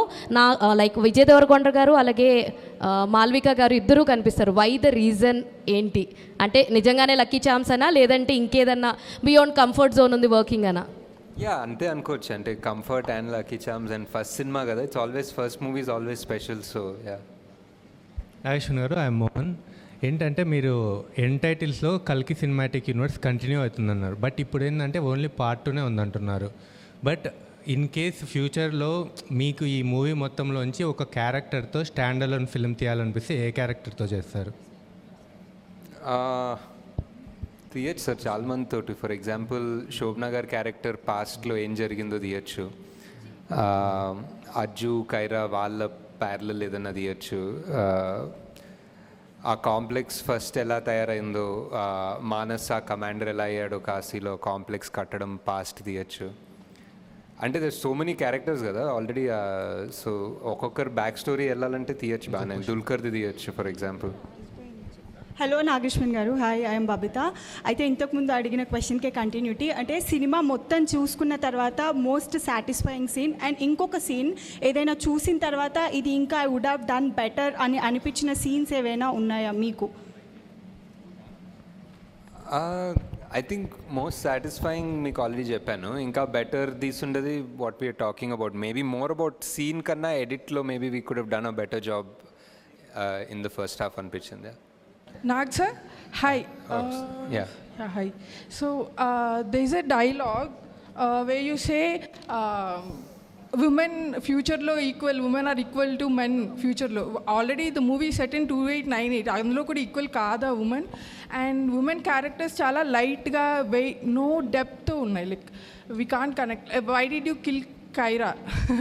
లైక్ విజయ్ దేవరకొండ గారు అలాగే మాల్విక గారు ఇద్దరూ కనిపిస్తారు. వై ద రీజన్ ఏంటి? అంటే నిజంగానే లక్కీ ఛాన్స్ అనా, లేదంటే ఇంకేదన్నా బియాండ్ కంఫర్ట్ జోన్ ఉంది వర్కింగ్ అనా? అంతే అనుకోవచ్చు. అంటే comfort and lucky charms and first సినిమా కదా, it's always first movie is always special. So Nag Ashwin గారు, ఐఎమ్ మోహన్. ఏంటంటే మీరు ఎండ్ టైటిల్స్లో కల్కి సినిమాటిక్ యూనివర్స్ కంటిన్యూ అవుతుందన్నారు, బట్ ఇప్పుడు ఏంటంటే ఓన్లీ పార్ట్ 2నే ఉందంటున్నారు. బట్ ఇన్ కేస్ ఫ్యూచర్లో మీకు ఈ మూవీ మొత్తంలోంచి ఒక క్యారెక్టర్తో స్టాండ్ అలోన్ ఫిల్మ్ తీయాలనిపిస్తే ఏ క్యారెక్టర్తో చేస్తారు? తీయచ్చు సార్ చాలా మంది తోటి. ఫర్ ఎగ్జాంపుల్ శోభనా గారి క్యారెక్టర్ పాస్ట్లో ఏం జరిగిందో తీయచ్చు, అజ్జు కైరా వాళ్ళ ప్యారలల్ ఏదన్నా తీయచ్చు, ఆ కాంప్లెక్స్ ఫస్ట్ ఎలా తయారైందో, మానస్ ఆ కమాండర్ ఎలా అయ్యాడో కాశీలో కాంప్లెక్స్ కట్టడం పాస్ట్ తీయచ్చు. అంటే దర్ సో మెనీ క్యారెక్టర్స్ కదా ఆల్రెడీ. సో ఒక్కొక్కరు బ్యాక్ స్టోరీ వెళ్ళాలంటే తీయచ్చు బాగానే. దుల్కర్ది తీయచ్చు ఫర్ ఎగ్జాంపుల్. హలో నాగేశ్వన్ గారు, హాయ్, ఐఎమ్ బబిత. అయితే ఇంతకుముందు అడిగిన క్వశ్చన్కే కంటిన్యూటీ, అంటే సినిమా మొత్తం చూసుకున్న తర్వాత మోస్ట్ సాటిస్ఫైయింగ్ సీన్ అండ్ ఇంకొక సీన్ ఏదైనా చూసిన తర్వాత ఇది ఇంకా I would have done better అని అనిపించిన సీన్స్ ఏవైనా ఉన్నాయా మీకు? ఐ థింక్ మోస్ట్ సాటిస్ఫైయింగ్ మీకు ఆల్రెడీ చెప్పాను. ఇంకా బెటర్ తీసుండేది what we're talking about. Maybe more about scene కన్నా ఎడిట్లో maybe we could have done a better job in the first half అనిపించింది. Nag sir, hi. Yeah, hi. So there is a dialogue where you say women ఫ్యూచర్లో women are equal to men ఫ్యూచర్లో already the movie set in 2898 అందులో కూడా equal కాదా women and women characters చాలా లైట్గా no depth ఉన్నాయి like we can't connect why did you kill Kyra?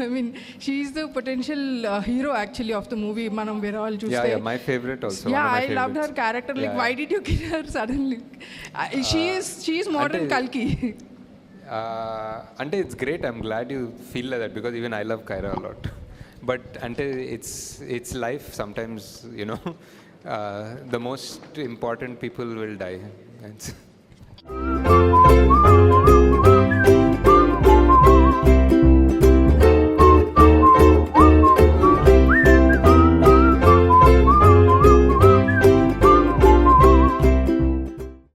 I mean, she is the potential hero actually of the movie. Manam Viral Chuste. Yeah, my favorite also. Yeah, I loved her character. Like, why did you kill her suddenly? She is modern Kalki. Ante it's great. I'm glad you feel like that because even I love Kyra a lot. But ante it's life. Sometimes you know, the most important people will die.